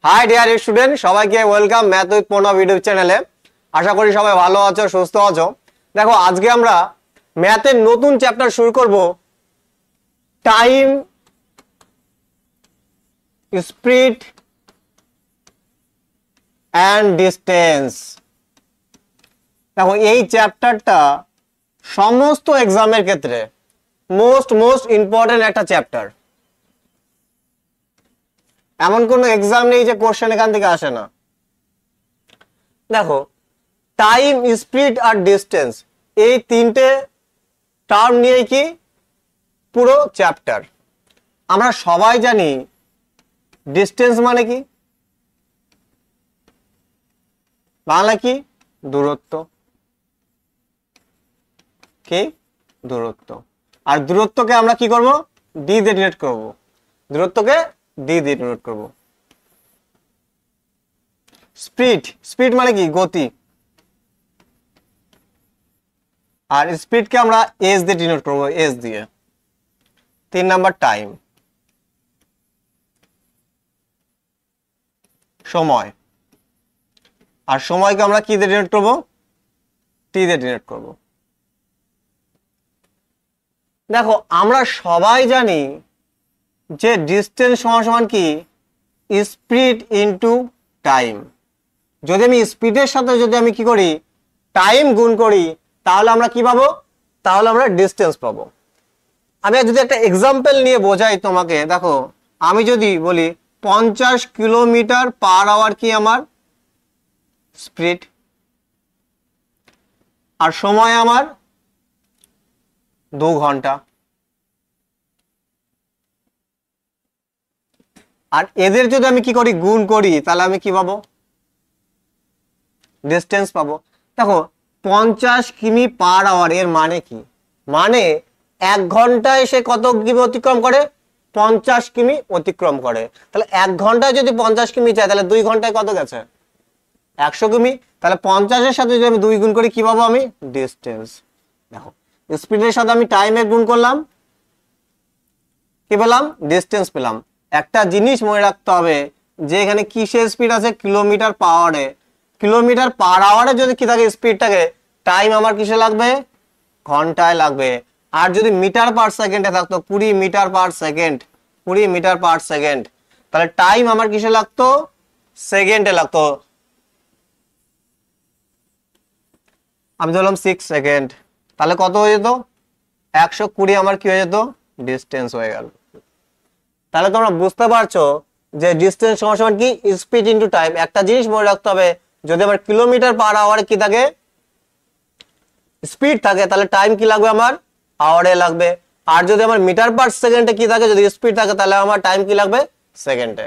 High dear student, সবাইকে welcome math with Pranab YouTube চ্যানেলে। আশা করি সবাই ভালো আছো, সুস্থ আছো। দেখো, আজকে আমরা ম্যাথের নতুন চ্যাপ্টার শুরু করব, টাইম, স্পিড অ্যান্ড ডিস্টেন্স। দেখো, এই চ্যাপ্টারটা সমস্ত এক্সামের ক্ষেত্রে মোস্ট ইম্পর্টেন্ট একটা চ্যাপ্টার। এমন কোনো এক্সাম নেই যে কোশ্চেন এখান থেকে আসে না। দেখো, টাইম, স্পিড আর ডিস্টেন্স, এই তিনটে টার্ম নিয়ে কি পুরো চ্যাপ্টার। আমরা সবাই জানি ডিস্টেন্স মানে কি, বাংলা কি, দূরত্ব। কি দূরত্ব। আর দূরত্বকে আমরা কি করব, ডি দিয়ে ডিনোট করব। দূরত্বকে ডি দিয়ে ডিনোট করব। স্পিড মানে কি, গতি। আর স্পিডকে আমরা এস দিয়ে ডিনোট করব, এস দিয়ে। 3 নাম্বার টাইম, সময়। আর সময়কে আমরা কি দিয়ে ডিনোট করব, টি দিয়ে ডিনোট করব। দেখো, আমরা সবাই জানি যে ডিস্টেন্স সমান কি, স্পিড ইনটু টাইম। যদি আমি স্পিডের সাথে যদি আমি কি করি, টাইম গুণ করি, তাহলে আমরা কি পাবো, তাহলে আমরা ডিস্টেন্স পাবো। আমি যদি একটা এক্সাম্পল নিয়ে বোঝাই তোমাকে, দেখো, আমি যদি বলি 50 কিলোমিটার পার আওয়ার কি আমার স্পিড, আর সময় আমার 2 ঘন্টা। আর এদের যদি আমি কি করি, গুণ করি, তাহলে আমি কি পাবো, ডিস্টেন্স পাবো। দেখো, 50 কিমি পার আওয়ার এর মানে কি, মানে 1 ঘন্টায় সে কত কিমি অতিক্রম করে, 50 কিমি অতিক্রম করে। তাহলে 1 ঘন্টায় যদি 50 কিমি চাই, তাহলে 2 ঘন্টায় কত গেছে, 100 কিমি। তাহলে 50-এর সাথে যদি আমি 2 গুণ করি, কি পাবো আমি, ডিস্টেন্স। দেখো, স্পিডের সাথে আমি টাইমের গুণ করলাম, কি পেলাম, ডিস্টেন্স পেলাম। একটা জিনিস মনে রাখতে হবে যে এখানে কিসের স্পিড আছে, কিলোমিটার পার আওয়ারে। কিলোমিটার পার আওয়ারে যদি কি থাকে, স্পিড থাকে, টাইম আমার কিসে লাগবে, ঘন্টায় লাগবে। আর যদি মিটার পার সেকেন্ডে থাকতো, 20 metre per second, 20 metre per second, তাহলে টাইম আমার কিসে লাগতো, সেকেন্ডে লাগতো। আমি ধরলাম 6 সেকেন্ড, তাহলে কত হয়ে যেত, 120 আমার কি হয়ে যেত, ডিস্টেন্স হয়ে গেল। তাহলে তোমরা বুঝতে পারছো যে ডিস্টেন্স সমান কি, স্পিড ইনটু টাইম। একটা জিনিস মনে রাখতে হবে, যদি আমার কিলোমিটার পার আওয়ারে কি থাকে, স্পিড থাকে, তাহলে টাইম কি লাগবে, আমার আওয়ারে লাগবে। আর যদি আমার মিটার পার সেকেন্ডে কি থাকে, যদি স্পিড থাকে, তাহলে আমার টাইম কি লাগবে, সেকেন্ডে।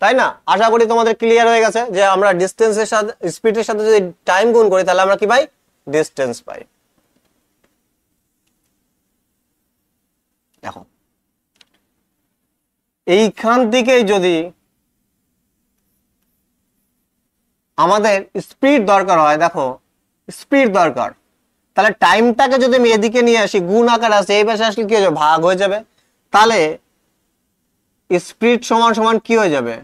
তাই না? আশা করি তোমাদের ক্লিয়ার হয়ে গেছে যে আমরা ডিস্টেন্সের সাথে, স্পিডের সাথে যদি টাইম গুণ করি, তাহলে আমরা কি পাই, ডিস্টেন্স পাই। দেখো, এইখান থেকে যদি আমাদের স্পিড দরকার হয়, দেখো স্পিড দরকার, তাহলে টাইমটাকে যদি আমি এদিকে নিয়ে আসি, গুণ আকার আসে, এই পাশে আসলে কি হয়ে যাবে, ভাগ হয়ে যাবে। তাহলে স্পিড সমান কি হয়ে যাবে,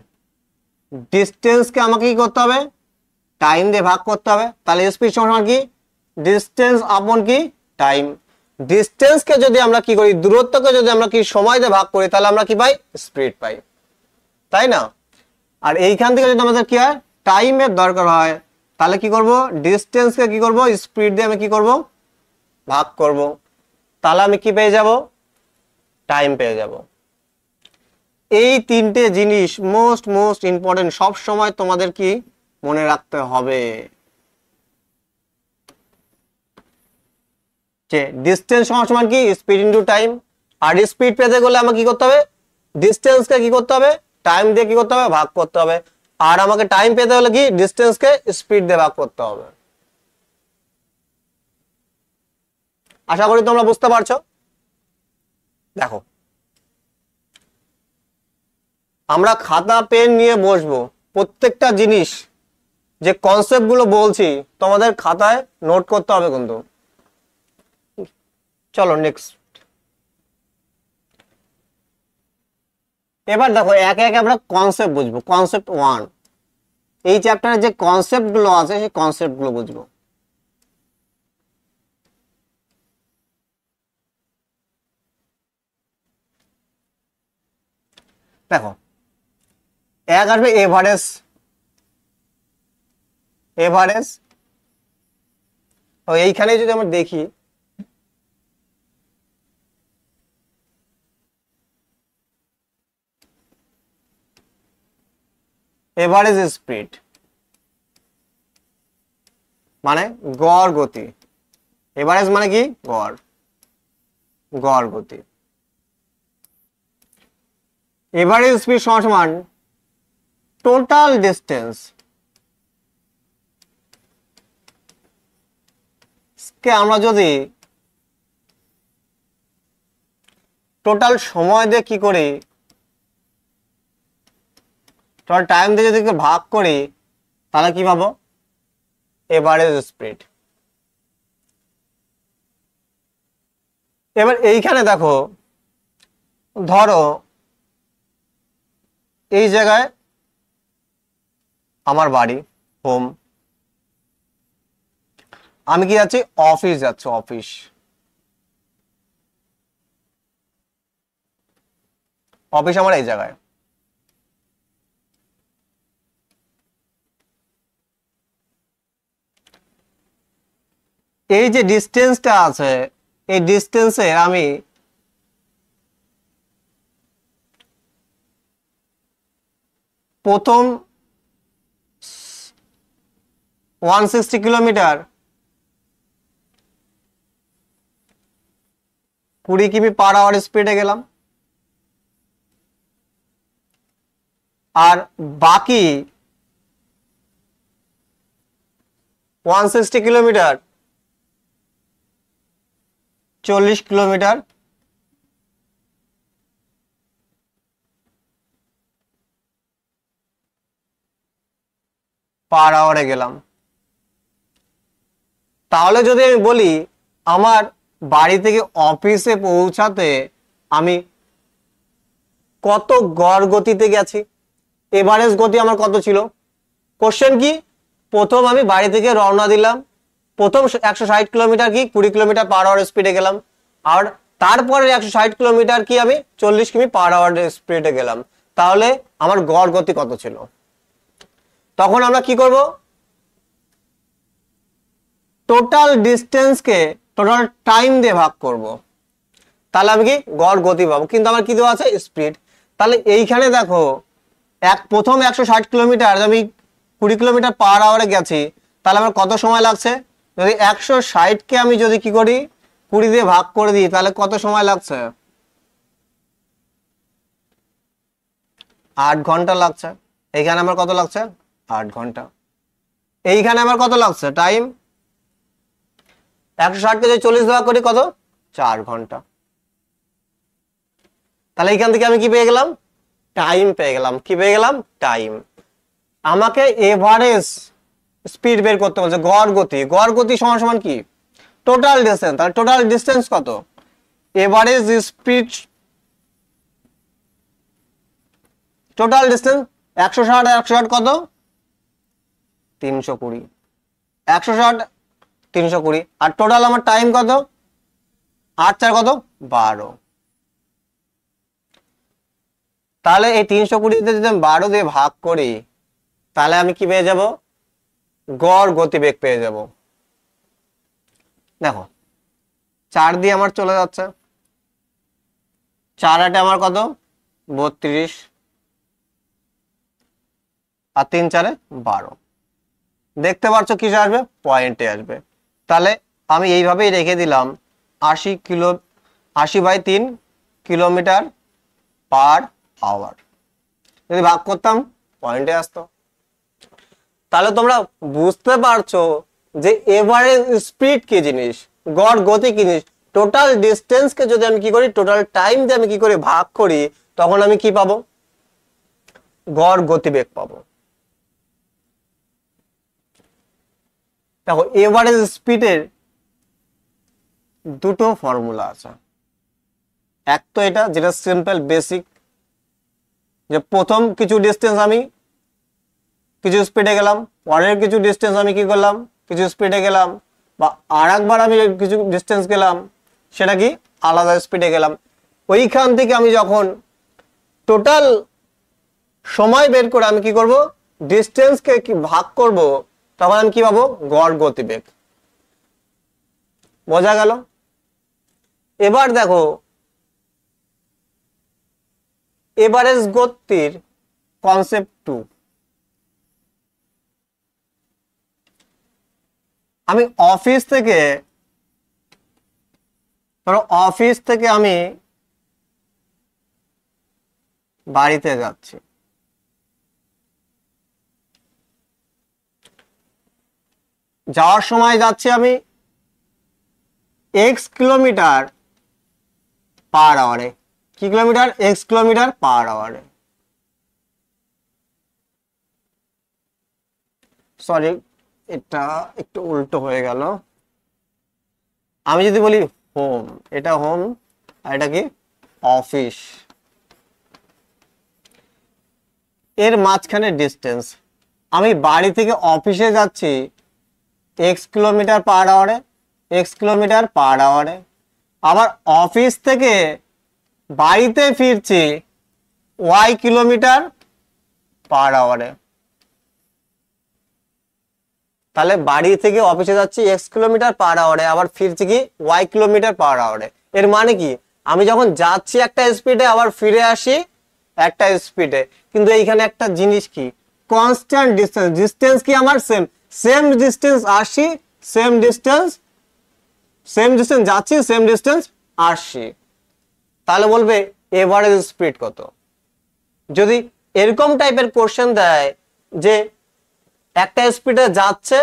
ডিস্টেন্সকে আমাকে কি করতে হবে, টাইম দিয়ে ভাগ করতে হবে। তাহলে স্পিড সমান কি, ডিস্টেন্স আপন কি, টাইম। ডিস্টেন্সকে যদি আমরা কি করি, দূরত্বকে যদি আমরা কি সময় দিয়ে ভাগ করি, তাহলে আমরা কি পাই, স্পিড পাই। তাই না? আর এইখান থেকে যদি আমাদের কি হয়, টাইমের দরকার হয়, তাহলে কি করব, ডিস্টেন্সকে কি করব, স্পিড দিয়ে আমি কি করব, ভাগ করব। তাহলে আমি কি পেয়ে যাব, টাইম পেয়ে যাব। এই তিনটে জিনিস মোস্ট ইম্পর্টেন্ট, সব সময় তোমাদের কি মনে রাখতে হবে যে ডিস্টেন্স সমান কি, স্পিড ইনটু টাইম। আর স্পিড পেতে গেলে আমাকে কি করতে হবে, ডিস্টেন্সকে কি করতে হবে, টাইম দিয়ে কি করতে হবে, ভাগ করতে হবে। আর আমাকে টাইম পেতে হলে কি, ডিস্টেন্সকে স্পিড দিয়ে ভাগ করতে হবে। আশা করি তোমরা বুঝতে পারছো। দেখো, আমরা খাতা পেন নিয়ে বসবো, প্রত্যেকটা জিনিস যে কনসেপ্ট গুলো বলছি তোমাদের খাতায় নোট করতে হবে কিন্তু। চলো নেক্সট। এবার দেখো একে একে আমরা কনসেপ্ট বুঝবো। কনসেপ্ট 1, এই চ্যাপ্টারে যে কনসেপ্ট গুলো আছে সেই কনসেপ্ট গুলো বুঝবো। দেখো এক আসবে এভারেজ। এভারেজ এইখানে যদি আমরা দেখি এভারেজ স্পিড মানে গড় গতি। এভারেজ মানে কি? গড়, গড় গতি। এভারেজ স্পিড সমান টোটাল ডিস্টেন্স কে আমরা যদি টোটাল সময় দিয়ে কি করি, টোটাল টাইম দিয়ে যদি ভাগ করি তাহলে কি পাবো? Average speed. এবার এইখানে দেখো, ধরো এই জায়গায় আমার বাড়ি, হোম, আমি কি যাচ্ছি? অফিস যাচ্ছি, অফিস। অফিস আমার এই জায়গায়। এই যে ডিস্টেন্সটা আছে, এই ডিস্টেন্সে আমি প্রথম 160 কিলোমিটার 20 কিমি পার আওয়ার স্পিডে গেলাম, আর বাকি 160 কিলোমিটার 40 কিলোমিটার পার আওয়ারে গেলাম। তাহলে যদি আমি বলি আমার বাড়ি থেকে অফিসে পৌঁছাতে আমি কত গড় গতিতে গেছি, এভারেজ গতি আমার কত ছিল? কোশ্চেন কি? প্রথম আমি বাড়ি থেকে রওনা দিলাম, প্রথম 160 কিলোমিটার কি 20 কিলোমিটার পার আওয়ার স্পিডে গেলাম, আর তারপরে 160 কিলোমিটার কি আমি 40 কিমি পার আওয়ার স্পিডে গেলাম। তাহলে আমার গড় গতি কত ছিল? তখন আমরা কি করব? টোটাল ডিস্টেন্সকে টোটাল টাইম দিয়ে ভাগ করব, তাহলে আমি কি গড় গতি পাবো। কিন্তু আমার কি দেওয়া আছে? স্পিড। তাহলে এইখানে দেখো প্রথম 160 কিলোমিটার আমি 20 কিলোমিটার পার আওয়ারে গেছি, তাহলে আমার কত সময় লাগছে? যদি 160কে আমি যদি কি করি 20 দিয়ে ভাগ করে দিই তাহলে কত সময় লাগছে? 8 ঘন্টা লাগছে। এইখানে আমার কত লাগছে? 8 ঘন্টা। এইখানে আমার কত লাগছে টাইম? 160কে যদি 40 ভাগ করি কত? 4 ঘন্টা। তাহলে এইখান থেকে আমি কি পেয়ে গেলাম? টাইম পেয়ে গেলাম। কি পেয়ে গেলাম? টাইম। আমাকে এভারেজ স্পিড বের করতে বলছে, গড় গতি। গড় গতি সমান সমান কি? Total distance. তাহলে টোটাল ডিস্টেন্স কত? এভারেজ স্পিড, টোটাল ডিস্টেন্স 160 160 কত? 320। 160 320 আর টোটাল আমার টাইম কত? 8 4 কত? 12। তাহলে এই 320 তে যদি আমি 12 দিয়ে ভাগ করি তাহলে আমি কি পেয়ে যাব? গড় গতিবেগ পেয়ে যাব। দেখো 4 দিয়ে আমার চলে যাচ্ছে, 4 8 আমার কত? 32 আর 3 4 12। দেখতে পাচ্ছ কিসে আসবে? পয়েন্টে আসবে। তাহলে আমি এইভাবেই রেখে দিলাম 80/3 কিলোমিটার পার আওয়ার। যদি ভাগ করতাম পয়েন্টে আসতো। তাহলে তোমরা বুঝতে পারছো যে এভারেজ স্পিড কি জিনিস, গড় গতি কি জিনিস। টোটাল ডিস্টেন্সকে যদি আমি কি করি টোটাল টাইম দিয়ে আমি কি করে ভাগ করি তখন আমি কি পাবো? গড় গতিবেগ পাবো। দেখো এভারেজ স্পিডের দুটো ফর্মুলা আছে। এক তো এটা যেটা সিম্পল বেসিক, যে প্রথম কিছু ডিস্টেন্স আমি কিছু স্পিডে গেলাম, পরের কিছু ডিস্টেন্স আমি কি করলাম, কিছু স্পিডে গেলাম, বা আরেকবার আমি কিছু ডিস্টেন্স গেলাম, সেটা কি আলাদা স্পিডে গেলাম। ওইখান থেকে আমি যখন টোটাল সময় বের করে আমি কি করব, ডিস্টেন্সকে কি ভাগ করব, তখন আমি কি পাবো, গড় গতিবেগ। বোঝা গেল? এবার দেখো এভারেজ গতির কনসেপ্ট 2। আমি অফিস থেকে আমি বাড়িতে যাচ্ছি, যাওয়ার সময় যাচ্ছি আমি x কিলোমিটার পার আওয়ারে। কি কিলোমিটার? x কিলোমিটার পার আওয়ারে। সরি, এটা একটু উল্টো হয়ে গেল। আমি যদি বলি হোম, এটা হোম আর এটা কি অফিস, এর মাঝখানে ডিস্টেন্স। আমি বাড়ি থেকে অফিসে যাচ্ছি x কিলোমিটার পার আওয়ারে, x কিলোমিটার পার আওয়ারে। আবার অফিস থেকে বাড়িতে ফিরছি y কিলোমিটার পার আওয়ারে। তাহলে বাড়ি থেকে অফিসে যাচ্ছি x কিলোমিটার পার আওয়ারে, আবার ফিরছি কি y কিলোমিটার পার আওয়ারে। এর মানে কি, আমি যখন যাচ্ছি একটা স্পিডে, আবার ফিরে আসি একটা স্পিডে। কিন্তু এইখানে একটা জিনিস কি, কনস্ট্যান্ট ডিস্টেন্স। ডিস্টেন্স কি আমার সেম ডিস্টেন্স আসি, সেম ডিস্টেন্স যাচ্ছি, সেম ডিস্টেন্স আসছি। তাহলে বলবে এভারেজ স্পিড কত। যদি এরকম টাইপের কোশ্চেন দেয় যে একটা স্পিডে যাচ্ছে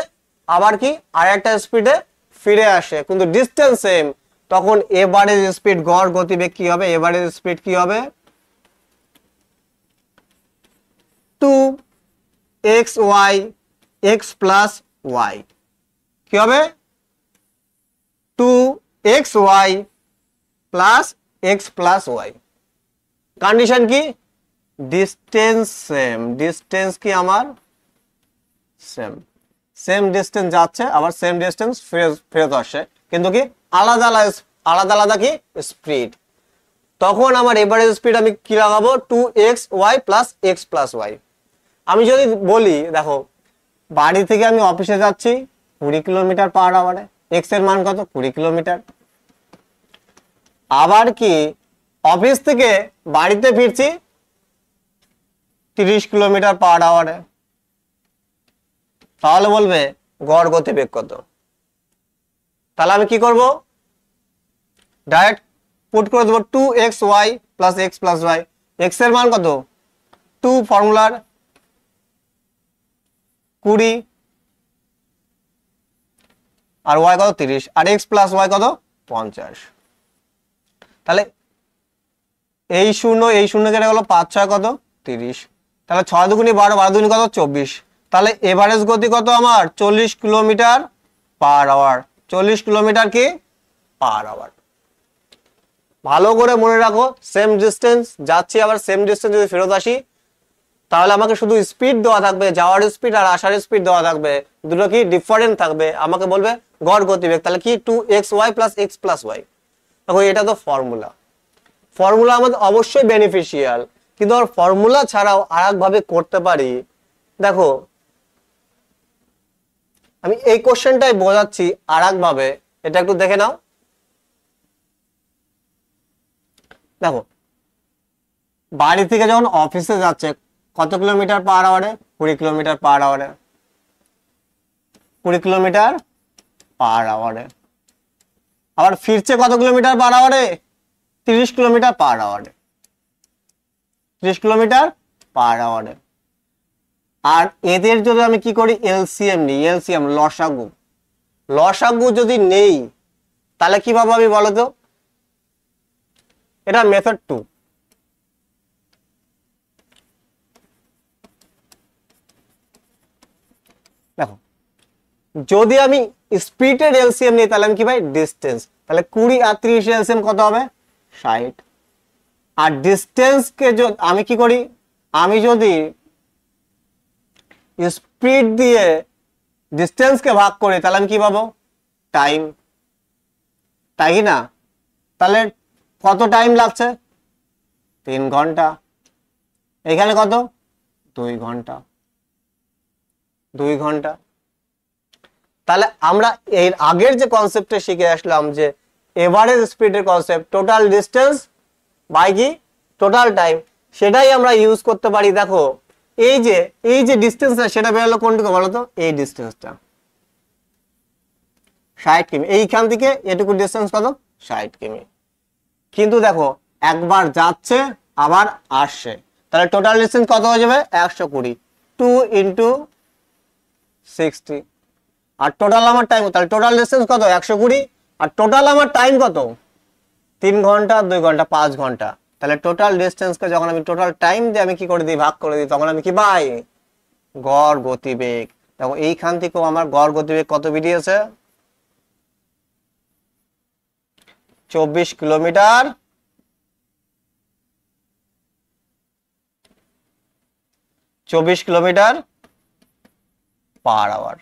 আবার কি আর একটা স্পিডে ফিরে আসে কিন্তু ডিস্টেন্স সেম, তখন এভারেজ স্পিড, গড় গতিবেগ কি হবে, এভারেজ স্পিড কি হবে, 2xy x প্লাস y। কি হবে? 2xy plus x plus y। Condition কি, ডিস্টেন্স সেম। ডিস্টেন্স কি আমার সেম ডিস্টেন্স যাচ্ছে, আবার সেম ডিস্টেন্স ফেরত আসছে, কিন্তু কি আলাদা আলাদা কি স্পিড। তখন আমার এভারেজ স্পিড আমি কি লাগাবো, 2xy plus x plus y। আমি যদি বলি দেখো বাড়ি থেকে আমি অফিসে যাচ্ছি 20 কিলোমিটার পার আওয়ারে, x এর মান কত, 20 কিলোমিটার। আবার কি অফিস থেকে বাড়িতে ফিরছি 30 কিলোমিটার পার আওয়ারে। তাহলে বলবে গড় গতিবেগ কত। তাহলে আমি কি করব, ডাইরেক্ট পুট করে দেবো 2xy plus x plus y। x এর মান কত, 2 ফর্মুলার 20, আর y কত 30, আর x প্লাস y কত 50। তাহলে এই শূন্য কেটে গেল, 5 6 কত 30। তাহলে 6 দুগুণে 12, 12 দুগুণে কত 24। তাহলে এভারেজ গতি কত আমার, 40 কিলোমিটার পার আওয়ার। 40 কিলোমিটার কি পার আওয়ার। ভালো করে মনে রাখো, সেম ডিস্টেন্স যাচ্ছি, আবার সেম ডিস্টেন্স যদি ফেরত আসি, তাহলে আমাকে শুধু স্পিড দেওয়া থাকবে, যাওয়ার স্পিড আর আসার স্পিড দেওয়া থাকবে, দুটো কি ডিফারেন্ট থাকবে। আমাকে বলবে গড় গতিবেগ, তাহলে কি 2xy plus x plus y। দেখো এটা তো ফর্মুলা আমাদের অবশ্যই বেনিফিশিয়াল, কিন্তু আর ফর্মুলা ছাড়াও আরেক ভাবে করতে পারি। দেখো আমি এই কোশ্চেনটাই বোঝাচ্ছি আরেক ভাবে, এটা একটু দেখে নাও। দেখো বাড়ি থেকে যখন অফিসে যাচ্ছে কত কিলোমিটার পার আওয়ারে, 20 কিলোমিটার পার আওয়ারে। 20 কিলোমিটার পার আওয়ারে। আবার ফিরছে কত কিলোমিটার পার আওয়ারে, 30 কিলোমিটার পার আওয়ারে। 30 কিলোমিটার পার আওয়ারে। আর এদের যদি আমি কি করি, এলসিএম নিই, এলসিএম লসাগু যদি নেই, তাহলে কিভাবে আমি বলো তো, এটা মেথড 2। দেখো যদি আমি স্পিডের এলসিএম নিই, তাহলে আমি কি পাই, ডিস্টেন্স। তাহলে 20 আর 30 এলসিএম কত হবে, 60। আর ডিস্টেন্স কে আমি কি করি, আমি যদি স্পিড দিয়ে ডিস্টেন্সকে ভাগ করি তাহলে আমি কি পাবো? টাইম, তাই কি না? তাহলে কত টাইম লাগছে? 3 ঘন্টা। এখানে কত? 2 ঘন্টা। 2 ঘন্টা। তাহলে আমরা এর আগের যে কনসেপ্টে শিখে আসলাম যে এভারেজ স্পিডের কনসেপ্ট, টোটাল ডিস্টেন্স বাই কি টোটাল টাইম, সেটাই আমরা ইউজ করতে পারি। দেখো এই যে ডিস্টেন্সটা সেটা বেরোলো কোনটুকু বলো তো? এই ডিস্টেন্সটা 60 কিমি। এইখান থেকে এটুকু ডিস্টেন্স কত? 60 কিমি। কিন্তু দেখো একবার যাচ্ছে আবার আসছে, তাহলে টোটাল ডিস্টেন্স কত হয়ে যাবে? 120। 2 × 60। আর টোটাল আমার টাইম, তাহলে টোটাল ডিস্টেন্স কত? 120। আর টোটাল আমার টাইম কত? 3 ঘন্টা, 2 ঘন্টা, 5 ঘন্টা। তাহলে টোটাল ডিস্টেন্সকে যখন আমি টোটাল টাইম দিয়ে আমি কি করে দিই? ভাগ করে দিই, তখন আমি কি পাই? গড় গতিবেগ। দেখো এইখান থেকেও আমার গড় গতিবেগ কত বেরিয়েছে? 24 কিলোমিটার পার আওয়ার।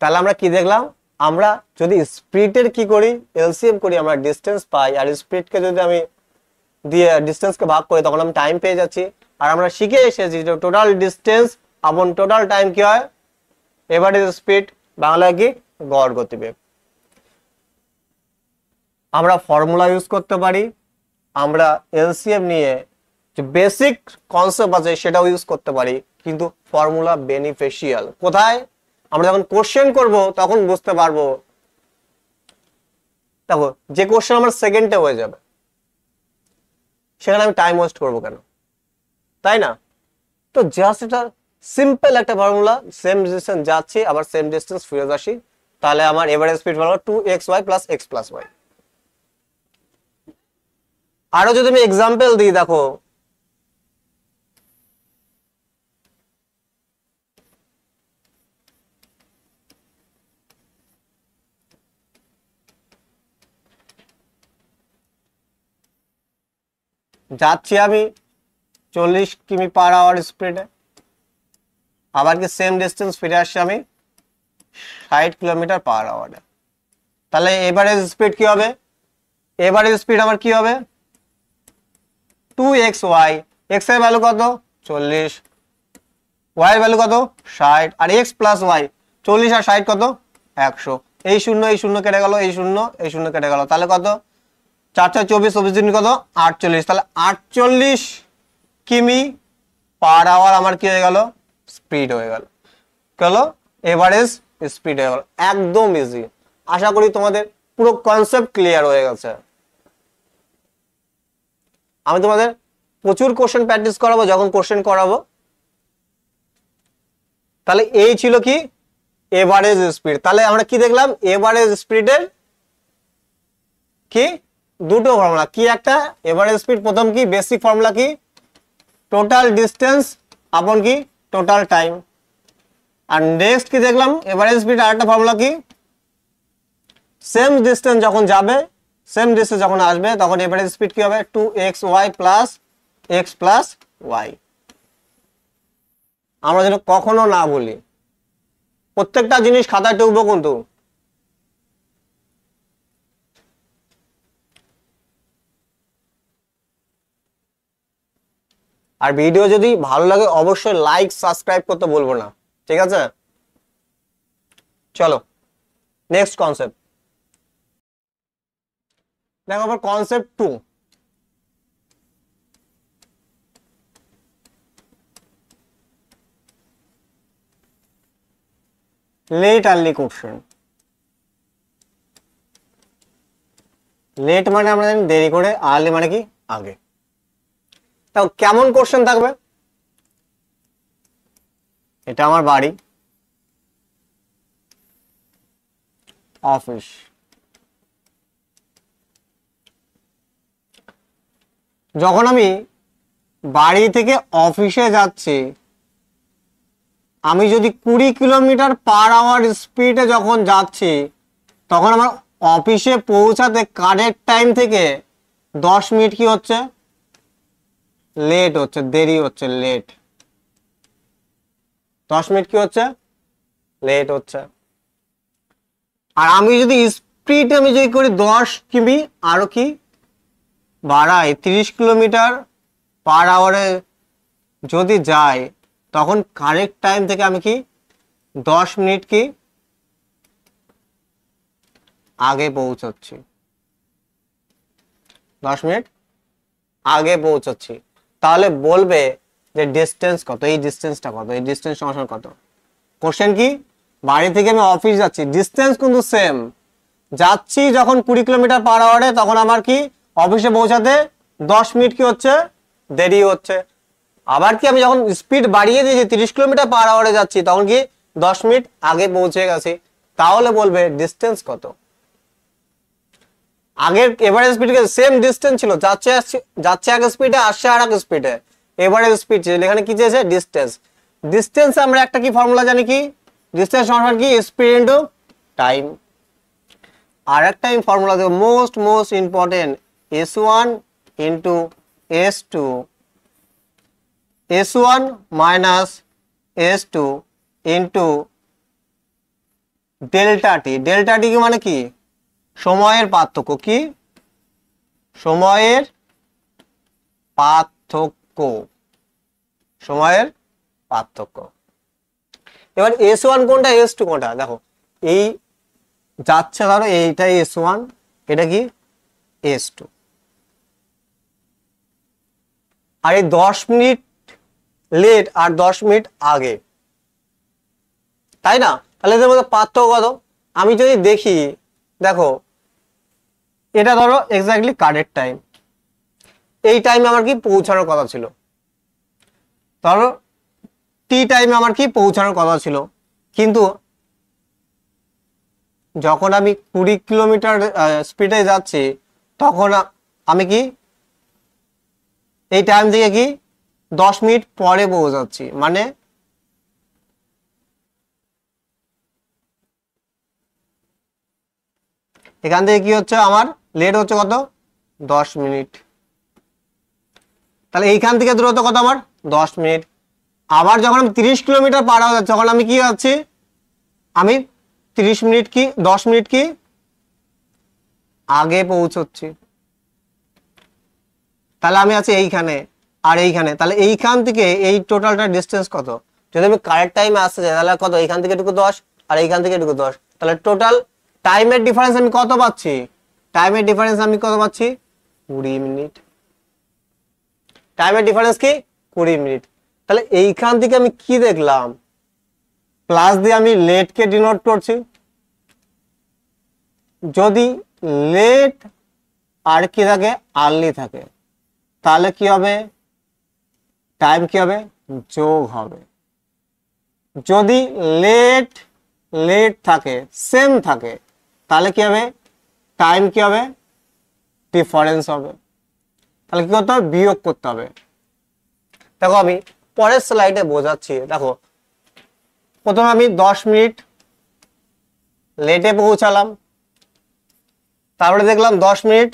তাহলে আমরা কি দেখলাম? আমরা যদি স্পিডের কি করি? এলসিএম করি, আমরা ডিস্টেন্স পাই। আর স্পিডকে যদি আমি দিয়ে ডিস্টেন্সকে ভাগ করি তখন আমি টাইম পেয়ে যাচ্ছি। আর আমরা শিখে এসেছি যে টোটাল ডিস্টেন্স আপন টোটাল টাইম কি হয়? এভারেজ স্পিড, বাংলায় কি? গড় গতিবেগ। আমরা ফর্মুলা ইউজ করতে পারি, আমরা এলসিএম নিয়ে যে বেসিক কনসেপ্ট আছে সেটাও ইউজ করতে পারি, কিন্তু ফর্মুলা বেনিফিশিয়াল কোথায়? আমরা যখন কোশ্চেন করব তখন বুঝতে পারবো। দেখো যে কোশ্চেন আমার সেকেন্ডে হয়ে যাবে সেখানে আমি টাইম ওয়েস্ট করবো কেন? তাই না? তো জাস্ট এটা সিম্পল একটা ফর্মুলা, সেম ডিস্টেন্স যাচ্ছি আবার সেম ডিস্টেন্স ফিরে আসি, তাহলে আমার এভারেজ স্পিড হলো 2xy + x + y। আরো যদি আমি এক্সাম্পল দিই, দেখো যাচ্ছি আমি 40 কিমি পার আওয়ার স্পিডে, আবার কি সেম ডিস্টেন্স ফিরে আসছি আমি 60 কিলোমিটার পার আওয়ারে। তাহলে এভারেজ স্পিড কি হবে? এভারেজ স্পিড আমার কি হবে? 2xy। x এর ভ্যালু কত? 40। y এর ভ্যালু কত? 60। আর x + y 40 আর 60 কত? 100। এই শূন্য কেটে গেল, এই শূন্য কেটে গেল, তাহলে কত? 4 × 4 = 24, 24 × কত? 48। তাহলে 48 কিমি পার আওয়ার আমার কি হয়ে গেল? স্পিড হয়ে গেল। গেল এভারেজ স্পিড হয়ে গেল। একদম ইজি। আশা করি তোমাদের পুরো কনসেপ্ট ক্লিয়ার হয়ে গেছে। আমি তোমাদের প্রচুর কোশ্চেন প্র্যাকটিস করাবো যখন কোশ্চেন করাবো। তাহলে এই ছিল কি? Average speed. তাহলে আমরা কি দেখলাম? এভারেজ স্পিডের কি দুটো ফর্মুলা। কি একটা? এভারেজ স্পিড প্রথম কি বেসিক ফর্মুলা কি? টোটাল ডিস্টেন্স আপন কি টোটাল টাইম। আর নেক্সট কি দেখলাম? এভারেজ স্পিড আরেকটা ফর্মুলা কি? সেম ডিস্টেন্স যখন যাবে, সেম ডিস্টেন্স যখন আসবে তখন এভারেজ স্পিড কি হবে? 2xy + x + y। আমরা যেন কখনো না বলি, প্রত্যেকটা জিনিস খাতায় টুকবো কিন্তু। আর ভিডিও যদি ভালো লাগে অবশ্যই লাইক সাবস্ক্রাইব করতে বলবো না, ঠিক আছে? চলো নেক্সট কনসেপ্ট দেখো। আবার concept 2, late early question. Late মানে আমরা জানি দেরি করে, আর্লি মানে কি আগে। তাও কেমন কোশ্চেন থাকবে? এটা আমার বাড়ি, অফিস। যখন আমি বাড়ি থেকে অফিসে যাচ্ছি, আমি যদি 20 কিলোমিটার পার আওয়ার স্পিডে যখন যাচ্ছি, তখন আমার অফিসে পৌঁছাতে কারেক্ট টাইম থেকে 10 মিনিট কি হচ্ছে? লেট হচ্ছে, দেরি হচ্ছে, লেট। 10 মিনিট কি হচ্ছে, লেট হচ্ছে। আর আমি যদি স্পিড আমি যদি করি 10 কিমি, আরো কি বাড়াই 30 কিলোমিটার পার আওয়ারে যদি যাই, তখন কারেক্ট টাইম থেকে আমি কি 10 মিনিট কি আগে পৌঁছচ্ছি, 10 মিনিট আগে পৌঁছচ্ছি। তাহলে বলবে যে ডিস্টেন্স কত, এই ডিস্টেন্সটা কত, এই ডিস্টেন্স সমান কত। কোশ্চেন কি, বাড়ি থেকে আমি অফিস যাচ্ছি, ডিস্টেন্স কিন্তু সেম, যাচ্ছি যখন 20 কিলোমিটার পার আওয়ারে, তখন আমার কি অফিসে পৌঁছাতে 10 মিনিট কি হচ্ছে, দেরি হচ্ছে। আবার কি আমি যখন স্পিড বাড়িয়ে দিয়েছি 30 কিলোমিটার পার আওয়ারে যাচ্ছি, তখন কি 10 মিনিট আগে পৌঁছে গেছি। তাহলে বলবে ডিস্টেন্স কত। আগের এভারেজ স্পিড সেম ডিস্টেন্স ছিল, যাচ্ছে এক স্পিডে, আসছে আর এক স্পিডে, এভারেজ স্পিড ছিল, এখানে কি চেয়েছে ডিস্টেন্স। ডিস্টেন্স আমরা একটা কি ফর্মুলা জানি, কি ডিস্টেন্স সমান কি স্পিড ইনটু টাইম। আর একটা ফর্মুলা দেব, most important, s1 into s2, s1 minus s2 into delta T. Delta T কি মানে কি, সময়ের পার্থক্য, কি সময়ের পার্থক্য, সময়ের পার্থক্য। এবার s1 কোনটা, s2 কোনটা, দেখো এই যাচ্ছে, ধরো এইটাই s1, এটা কি s2। আর এই 10 মিনিট লেট আর 10 মিনিট আগে, তাই না? তাহলে এদের মধ্যে পার্থক্য কত? আমি যদি দেখি, দেখো এটা ধরো এক্স্যাক্টলি কারেক্ট টাইম, এই টাইমে আমার কি পৌঁছানোর কথা ছিল, ধরো টি টাইমে আমার কি পৌঁছানোর কথা ছিল, কিন্তু যখন আমি 20 কিলোমিটার স্পিডে যাচ্ছি, তখন আমি কি এই টাইম থেকে কি 10 মিনিট পরে পৌঁছাচ্ছি, মানে এখান থেকে কি হচ্ছে, আমার লেট হচ্ছে কত, 10 মিনিট। তাহলে এইখান থেকে দূরত্ব কত আমার, 10 মিনিট। আবার যখন আমি 30 কিলোমিটার পার হয়ে যাচ্ছি, তখন আমি কি যাচ্ছি, আমি 30 মিনিট কি 10 মিনিট কি আগে পৌঁছচ্ছি। তাহলে আমি আছি এইখানে আর এইখানে, তাহলে এইখান থেকে এই টোটালটা ডিস্টেন্স কত, যদি আমি কারেক্ট টাইমে আসতে চাই, তাহলে কত, এইখান থেকে এটুকু 10 আর এইখান থেকে এটুকু 10, তাহলে টোটাল টাইমের ডিফারেন্স আমি কত পাচ্ছি, টাইমের ডিফারেন্স আমি কত পাচ্ছি, 20 মিনিট। টাইমের ডিফারেন্স কি 20 মিনিট। তাহলে এইখান থেকে আমি কি দেখলাম, প্লাস দিয়ে আমি লেট কে ডিনোট করছি। যদি লেট আর কি থাকে, আর্লি থাকে, তাহলে কি হবে, টাইম কি হবে, যোগ হবে। যদি লেট লেট থাকে, সেম থাকে, তাহলে কি হবে, টাইম কি হবে, ডিফারেন্স হবে। তাহলে কি করতে হবে, বিয়োগ করতে হবে। দেখো আমি পরের স্লাইডে বোঝাচ্ছি। দেখো প্রথমে আমি 10 মিনিট লেটে পৌঁছালাম, তারপরে দেখলাম 10 মিনিট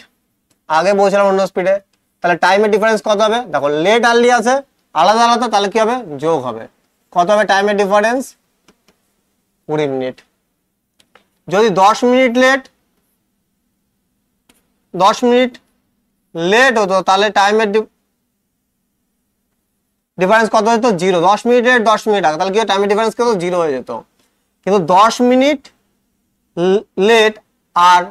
আগে পৌঁছালাম অন্য স্পিডে, তাহলে টাইমের ডিফারেন্স কত হবে, দেখো লেট আর্লি আছে আলাদা আলাদা, তাহলে কি হবে, যোগ হবে। কত হবে টাইমের ডিফারেন্স, 20 মিনিট। যদি 10 মিনিট লেট হতো, তাহলে টাইমের ডিফারেন্স কত হতো, 0। 10 মিনিট লেট 10 মিনিট আগে, তাহলে কি টাইমের ডিফারেন্স কত, 0 হয়ে যেত। কিন্তু 10 মিনিট লেট আর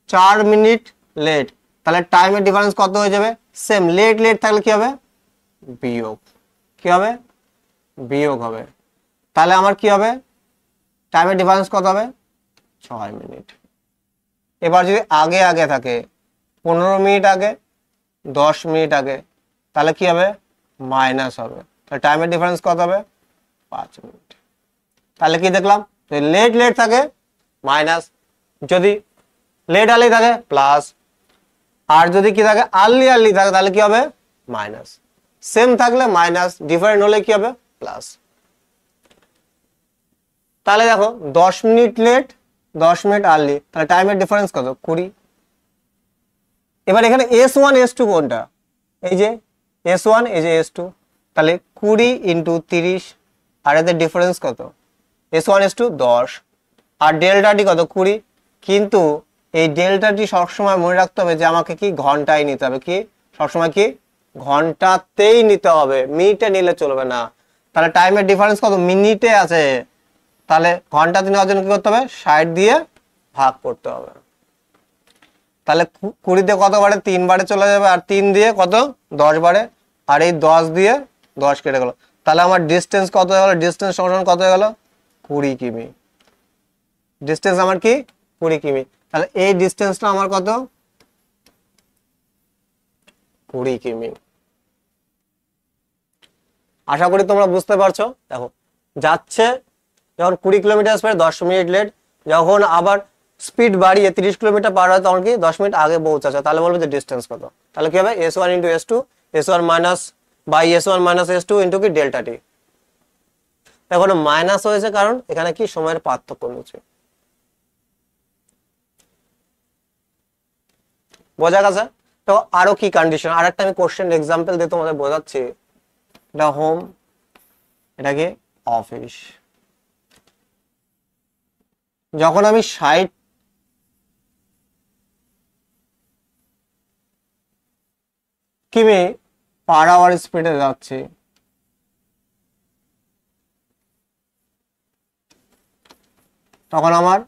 4 মিনিট লেট, তাহলে টাইমের ডিফারেন্স কত হয়ে যাবে, সেম। লেট থাকলে কি হবে, বিয়োগ, কি হবে, বিয়োগ হবে। তাহলে আমার কি হবে, টাইমের ডিফারেন্স কত হবে, 6 মিনিট। এবার যদি আগে আগে থাকে, 15 মিনিট আগে, 10 মিনিট আগে, তাহলে কি হবে, মাইনাস হবে। তাহলে টাইমের ডিফারেন্স কত হবে, 5 মিনিট। তাহলে কি দেখলাম, যদি লেট থাকে মাইনাস, যদি লেট আর্লি থাকে প্লাস, আর যদি কি থাকে আর্লি থাকে, তাহলে কি হবে, মাইনাস। সেম থাকলে মাইনাস, ডিফারেন্ট হলে কি হবে, প্লাস। তাহলে দেখো 10 মিনিট লেট 10 মিনিট আর্লি, তাহলে টাইমের ডিফারেন্স কত, 20। এবার এখানে s1 s2 কোনটা, এই যে S1 এই যে S2, তাহলে 20 ইন্টু 30, আর এদের ডিফারেন্স কত? S1 S2 10, আর ডেল্টাটি কত? 20। কিন্তু এই ডেল্টাটি সবসময় মনে রাখতে হবে যে আমাকে কি ঘন্টায় নিতে হবে, কি সবসময় কি ঘন্টাতেই নিতে হবে, মিনিটে নিলে চলবে না। তাহলে টাইমের ডিফারেন্স কত? মিনিটে আছে, তাহলে ঘন্টাতে নেওয়ার জন্য কি করতে হবে? 60 দিয়ে ভাগ করতে হবে। তাহলে 20 দিয়ে কত বারে? 3 বারে চলে যাবে, আর 3 দিয়ে কত? 10 বারে, আর এই 10 দিয়ে 10 কেটে গেল। তাহলে আমার ডিস্টেন্স কত হয়ে গেল? ডিস্টেন্স সমান কত হয়ে গেল? 20 কিমি। ডিস্টেন্স আমার কি? 20 কিমি। তাহলে এই ডিস্টেন্সটা আমার কত? 20 কিমি। আশা করি তোমরা বুঝতে পারছো। দেখো, যাচ্ছে যখন 20 কিলোমিটার স্পিড 10 মিনিট লেট, যখন আবার স্পিড বাড়িয়ে 30 কিলোমিটার পার হয় তখন কি 10 মিনিট আগে পৌঁছাচ্ছে। তাহলে বলবে যে ডিস্টেন্স কত? তাহলে কি হবে? S1 into S2, S1 minus by S1 minus S2 into কি ডেল্টা টি। এখন মাইনাস হয়েছে কারণ এখানে কি সময়ের পার্থক্য রয়েছে। বোঝা গেছে? তো আরো কি কন্ডিশন, আর একটা আমি কোশ্চেন এক্সাম্পল দিয়ে তোমাদের বোঝাচ্ছি। এটা হোম, এটা কি অফিস। যখন আমি 60 কিমি পার আওয়ার স্পিডে যাচ্ছি, তখন আমার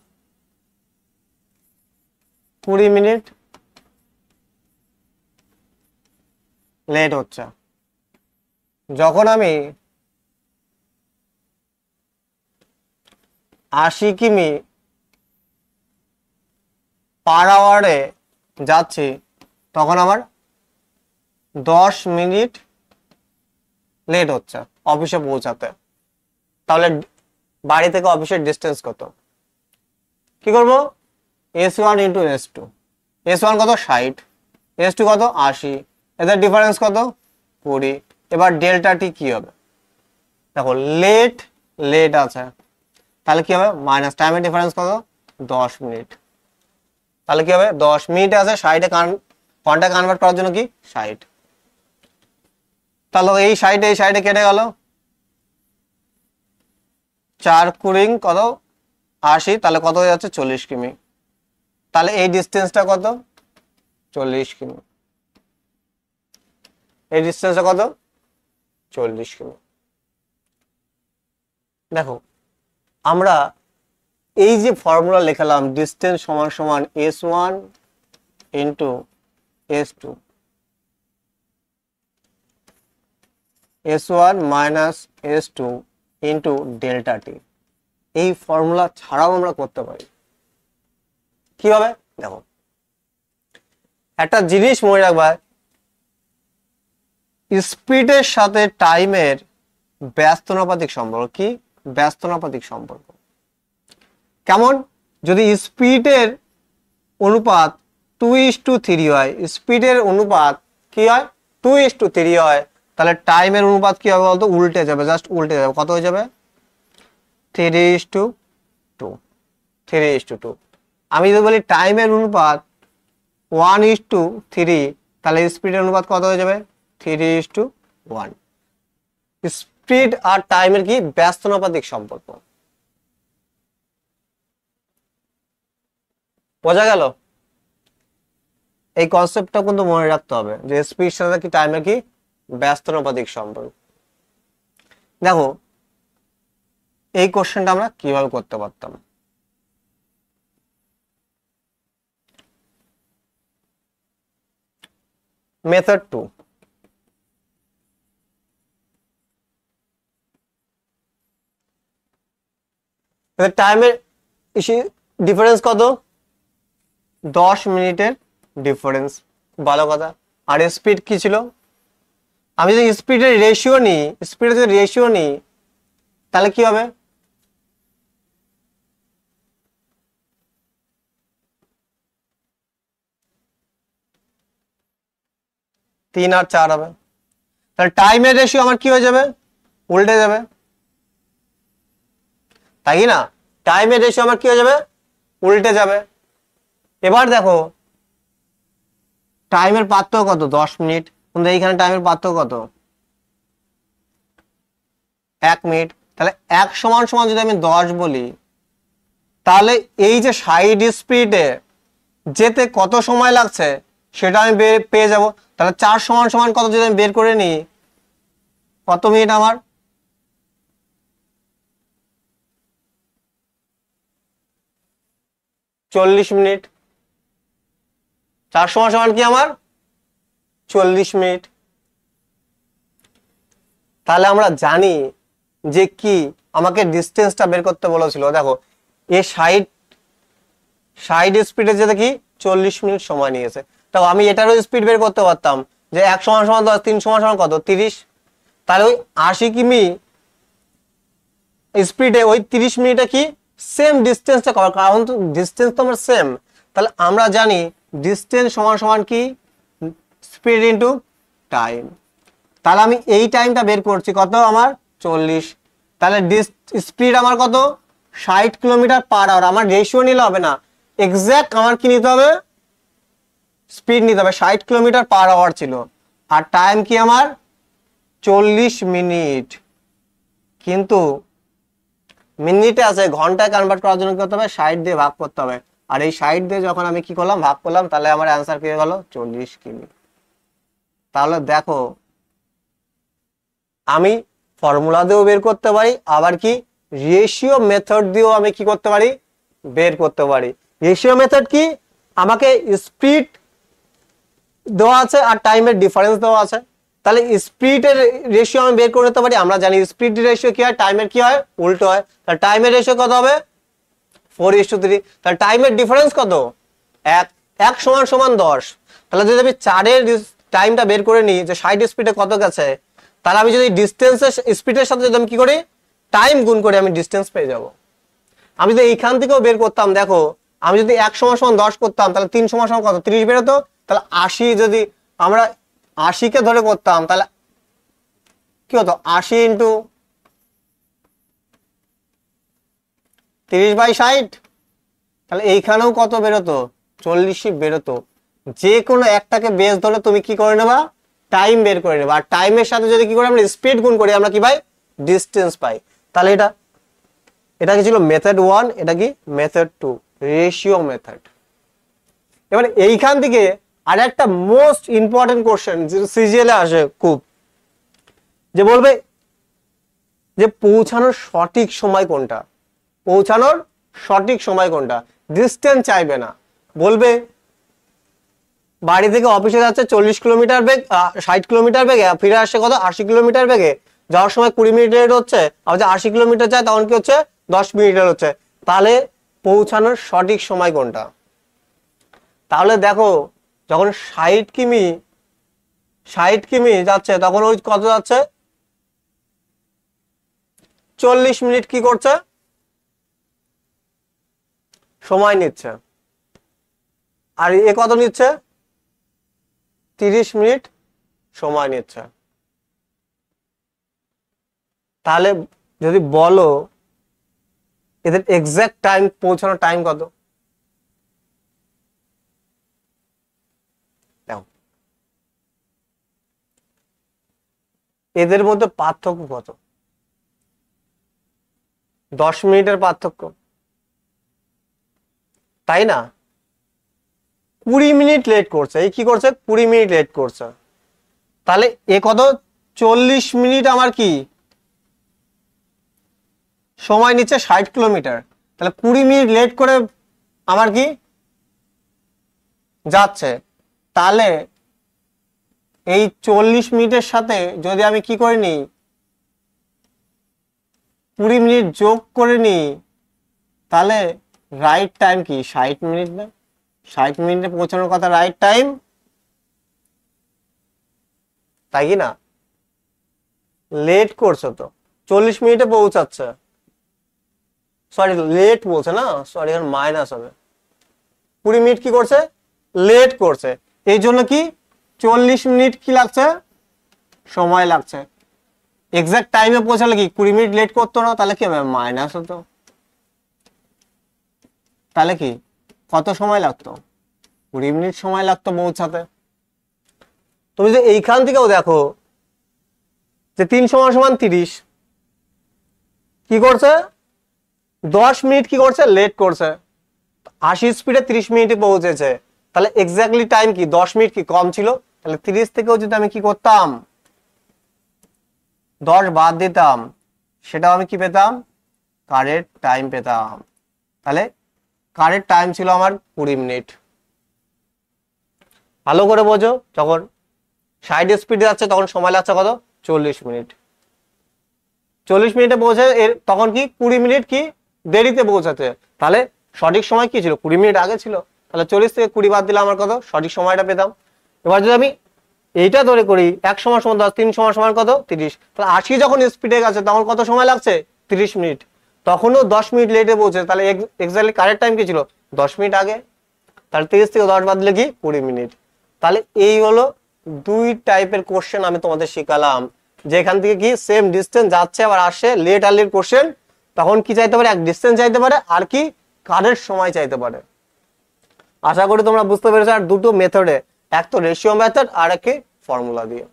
20 মিনিট লেট হচ্ছে। যখন আমি 80 কিমি পার আওয়ারে যাচ্ছি, তখন আমার 10 মিনিট লেট হচ্ছে অফিসে পৌঁছাতে। তাহলে বাড়ি থেকে অফিসের ডিস্টেন্স কত? কি করব? S1 ইন্টু S2, S1 কত? 60, S2 কত? 80, এদের ডিফারেন্স কত? 20। এবার ডেল্টা টি কি হবে? দেখো লেট লেট আছে, তাহলে কি হবে? মাইনাস টাইমের ডিফারেন্স কত? 10 মিনিট। তাহলে কি হবে? 10 মিনিট আছে, 60 ঘন্টা কনভার্ট করার জন্য কি 60। তাহলে এই 60 এই 60 কেটে গেল, 4 কুড়ি কত? 80, তাহলে কত হয়ে যাচ্ছে? 40 কিমি। তাহলে এই ডিস্টেন্সটা কত? 40 কিমি। এই ডিস্টেন্সটা কত? 40 কিমি। দেখো, আমরা এই যে ফর্মুলা লিখলাম, ডিস্টেন্স সমান সমান S1 into S2, S1 minus S2 into delta T. এই ফর্মুলা ছাড়াও আমরা করতে পারি। কিভাবে? দেখো, একটা জিনিস মনে রাখবা, স্পিডের সাথে টাইমের ব্যস্তানুপাতিক সম্পর্ক। কি ব্যস্তানুপাতিক সম্পর্ক? কেমন? যদি স্পিডের অনুপাত 2:3 হয়, স্পিডের অনুপাত কি হয়? 2:3 হয়, তাহলে টাইমের অনুপাত কি হবে বলতো? উল্টে যাবে, জাস্ট উল্টে যাবে। কত হয়ে যাবে? 3:2। 3:2। আমি যদি বলি টাইমের অনুপাত 1:3, তাহলে স্পিডের অনুপাত কত হয়ে যাবে? 3:1। স্পিড আর টাইমের কি ব্যস্তানুপাতিক সম্পর্ক। বোঝা গেল? এই কনসেপ্টটা কিন্তু মনে রাখতে হবে যে স্পিড সাথে কি টাইমের কি ব্যস্তানুপাতিক সম্পর্ক। দেখো, এই কোশ্চেনটা আমরা কিভাবে করতে পারতাম। মেথড 2, টাইমের ডিফারেন্স কত? 10 মিনিটের ডিফারেন্স। ভালো কথা। আর স্পিড কি ছিল? আমি যদি স্পিডের রেশিও নিই, স্পিডের যদি রেশিও নিই, তাহলে কি হবে? তিন আর 4 হবে। তাহলে টাইমের রেশিও আমার কি হয়ে যাবে? উল্টে যাবে, তাই না? টাইমের রেশিও আমার কি হয়ে যাবে? উল্টে যাবে। এবার দেখো, টাইমের পার্থক্য কত? 10 মিনিট। কিন্তু এইখানে টাইমের পার্থক্য কত? 1 মিনিট। তাহলে 1 সমান সমান যদি আমি 10 বলি, তাহলে এই যে সাইড স্পিডে যেতে কত সময় লাগছে সেটা আমি পেয়ে যাব। তাহলে 4 সমান সমান কত যদি আমি বের করে নিই, কত মিনিট আমার? 40 মিনিট। 4 সমান সমান কি আমার? 40 মিনিট। তাহলে আমরা জানি যে কি আমাকে ডিস্টেন্সটা বের করতে বলেছিল। দেখো এ সাইড স্পিডে যেতে কি 40 মিনিট সময় নিয়েছে। তাও আমি এটারও স্পিড বের করতে পারতাম যে 1 সমান সমান 10, 3 সমান সমান কত? 30। তাহলে ওই 80 কিমি স্পিডে ওই 30 মিনিটে কি সেম ডিস্টেন্সটা কভার, কারণ তো ডিস্টেন্স তো আমার সেম। তাহলে আমরা জানি ডিস্টেন্স সমান সমান কি স্পিড ইনটু টাইম। তাহলে আমি এই টাইমটা বের করছি কত আমার? 40। তাহলে স্পিড আমার কত? 60 কিলোমিটার পার আওয়ার। আমার রেশিও নিলে হবে না, এক্সাক্ট আমার কি নিতে হবে? স্পিড নিতে হবে। 60 কিলোমিটার পার আওয়ার ছিল, আর টাইম কি আমার? 40 মিনিট। কিন্তু মিনিটে আছে, ঘন্টায় কনভার্ট করার জন্য কি করতে হবে? 60 দিয়ে ভাগ করতে হবে। আর এই 60 দিয়ে যখন আমি কি করলাম, ভাগ করলাম, তাহলে আমার অ্যান্সার কি হয়ে গেল? 40 কিমি। তাহলে দেখো আমি ফর্মুলা দিয়েও বের করতে পারি, আবার কি রেশিও মেথড দিয়েও আমি কি করতে পারি? বের করতে পারি। রেশিও মেথড কি? আমাকে স্পিড দেওয়া আছে আর টাইমের ডিফারেন্স দেওয়া আছে, তাহলে স্পিডের রেশিও আমি বের করে নিতে পারি। আমরা জানি স্পিড রেশিও কি হয়, টাইমের কি হয়? উল্টো হয়। তাহলে টাইমের রেশিও কত হবে? 4:3। তাহলে টাইমের ডিফারেন্স কত? 1। 1 সমান সমান 10। তাহলে যদি আমি 4-এর টাইমটা বের করে নিই যে 60 স্পিডে কত গেছে, তাহলে আমি যদি ডিস্টেন্সের স্পিডের সাথে যদি আমি কি করি, টাইম গুণ করে আমি ডিস্টেন্স পেয়ে যাব। আমি যদি এইখান থেকেও বের করতাম, দেখো আমি যদি 1 সমান সমান 10 করতাম, তাহলে 3 সমান সমান কত? 30 বেরোতো। তাহলে 80 যদি আমরা 80 কে ধরে করতাম, তাহলে কি হতো? 80 ইন্টু 30/60। তাহলে এইখানেও কত বেরোতো? 40 বেরোতো। যে কোনো একটাকে বেস ধরে তুমি কি করে নেবা? টাইম বের করে নেবা। আর টাইমের সাথে যদি কি করে আমরা স্পিড গুণ করি, আমরা কি পাই? ডিস্টেন্স পাই। তাহলে এটা কি ছিল মেথড 1, এটা কি মেথড 2, রেশিও মেথড। এবার এইখান থেকে আর একটা মোস্ট ইম্পর্টেন্ট কোশ্চেন সিজিএল এ আসে খুব, যে বলবে যে পৌঁছানোর সঠিক সময় কোনটা? পৌঁছানোর সঠিক সময় কোনটা? ডিস্টেন্স চাইবে না, বলবে বাড়ি থেকে অফিসে যাচ্ছে 40 কিলোমিটার বেগ, 60 কিলোমিটার বেগে, ফিরে আসছে কত? 80 কিলোমিটার বেগে। যাওয়ার সময় 20 মিনিট লেট হচ্ছে, আবার যে 80 কিলোমিটার যায় তখন কি হচ্ছে? 10 মিনিট লেট হচ্ছে। তাহলে পৌঁছানোর সঠিক সময় কোনটা? তাহলে দেখো যখন 60 কিমি যাচ্ছে, তখন ওই কত যাচ্ছে? 40 মিনিট কি করছে? সময় নিচ্ছে। আর এ কত নিচ্ছে? 30 মিনিট সময় নিচ্ছে। তাহলে যদি বলো এদের এক্সাক্ট টাইম, পৌঁছানোর টাইম কত? এদের মধ্যে পার্থক্য কত? 10 মিনিটের পার্থক্য, তাই না? 20 মিনিট লেট করছে, এই কি করছে? 20 মিনিট লেট করছে। তাহলে এ কত? 40 মিনিট আমার কি সময় নিচ্ছে 60 কিলোমিটার। তাহলে 20 মিনিট লেট করে আমার কি যাচ্ছে। তাহলে এই 40 মিনিটের সাথে যদি আমি কি করে নিই, 20 মিনিট যোগ করে নিই, তাহলে রাইট টাইম কি 60 মিনিট না? 60 মিনিটে পৌঁছানোর কথা রাইট টাইম, তাই কি না? লেট করছে তো, 40 মিনিটে পৌঁছাচ্ছে, সরি লেট বলছে না, সরি এখন মাইনাস হবে। 20 মিনিট কি করছে? লেট করছে। এই জন্য কি 40 মিনিট কি লাগছে? সময় লাগছে। এক্সাক্ট টাইমে পৌঁছালে কি 20 মিনিট লেট করতো না, তাহলে কি হবে? মাইনাস হতো। তাহলে কি কত সময় লাগতো? 20 মিনিট সময় লাগতো পৌঁছাতে। তুমি যদি এইখান থেকেও দেখো যে 3 সমান সমান 30, কি করছে 10 মিনিট কি করছে লেট করছে, 80 স্পিডে 30 মিনিটে পৌঁছেছে, তাহলে এক্স্যাক্টলি টাইম কি 10 মিনিট কি কম ছিল, তাহলে 30 থেকেও যদি আমি কি করতাম 10 বাদ দিতাম, সেটাও আমি কি পেতাম কারেক্ট টাইম পেতাম। তাহলে কারেক্ট টাইম ছিল আমার 20 মিনিট। ভালো করে বোঝো, যখন 60 স্পিডে যাচ্ছে তখন সময় লাগছে কত 40 মিনিট, 40 মিনিটে পৌঁছে তখন কি 20 মিনিট কি দেরিতে পৌঁছাতে, তাহলে সঠিক সময় কি ছিল 20 মিনিট আগে ছিল, তাহলে 40 থেকে 20 বাদ দিলে আমার কত সঠিক সময়টা পেতাম। এবার যদি আমি এইটা ধরে করি 1 সমান সমান 10, 3 সমান সমান কত 30, তাহলে 80 যখন স্পিডে গেছে তখন কত সময় লাগছে 30 মিনিট, তখনও 10 মিনিট লেটে পৌঁছে, তাহলে এক্স্যাক্টলি কারেক্ট টাইম কি ছিল 10 মিনিট আগে, তাহলে 30 থেকে 10 বাদ দিলে কি 20 মিনিট। তাহলে এই হলো দুই টাইপের কোশ্চেন আমি তোমাদের শিখালাম, যেখান থেকে কি সেম ডিস্টেন্স যাচ্ছে আবার আসে, লেট আর লেট কোশ্চেন, তখন কি চাইতে পারে এক ডিস্টেন্স চাইতে পারে আর কি কারেক্ট সময় চাইতে পারে। আশা করি তোমরা বুঝতে পেরেছো। আর দুটো মেথডে, এক তো রেশিও মেথড আর একে ফর্মুলা দিয়ে।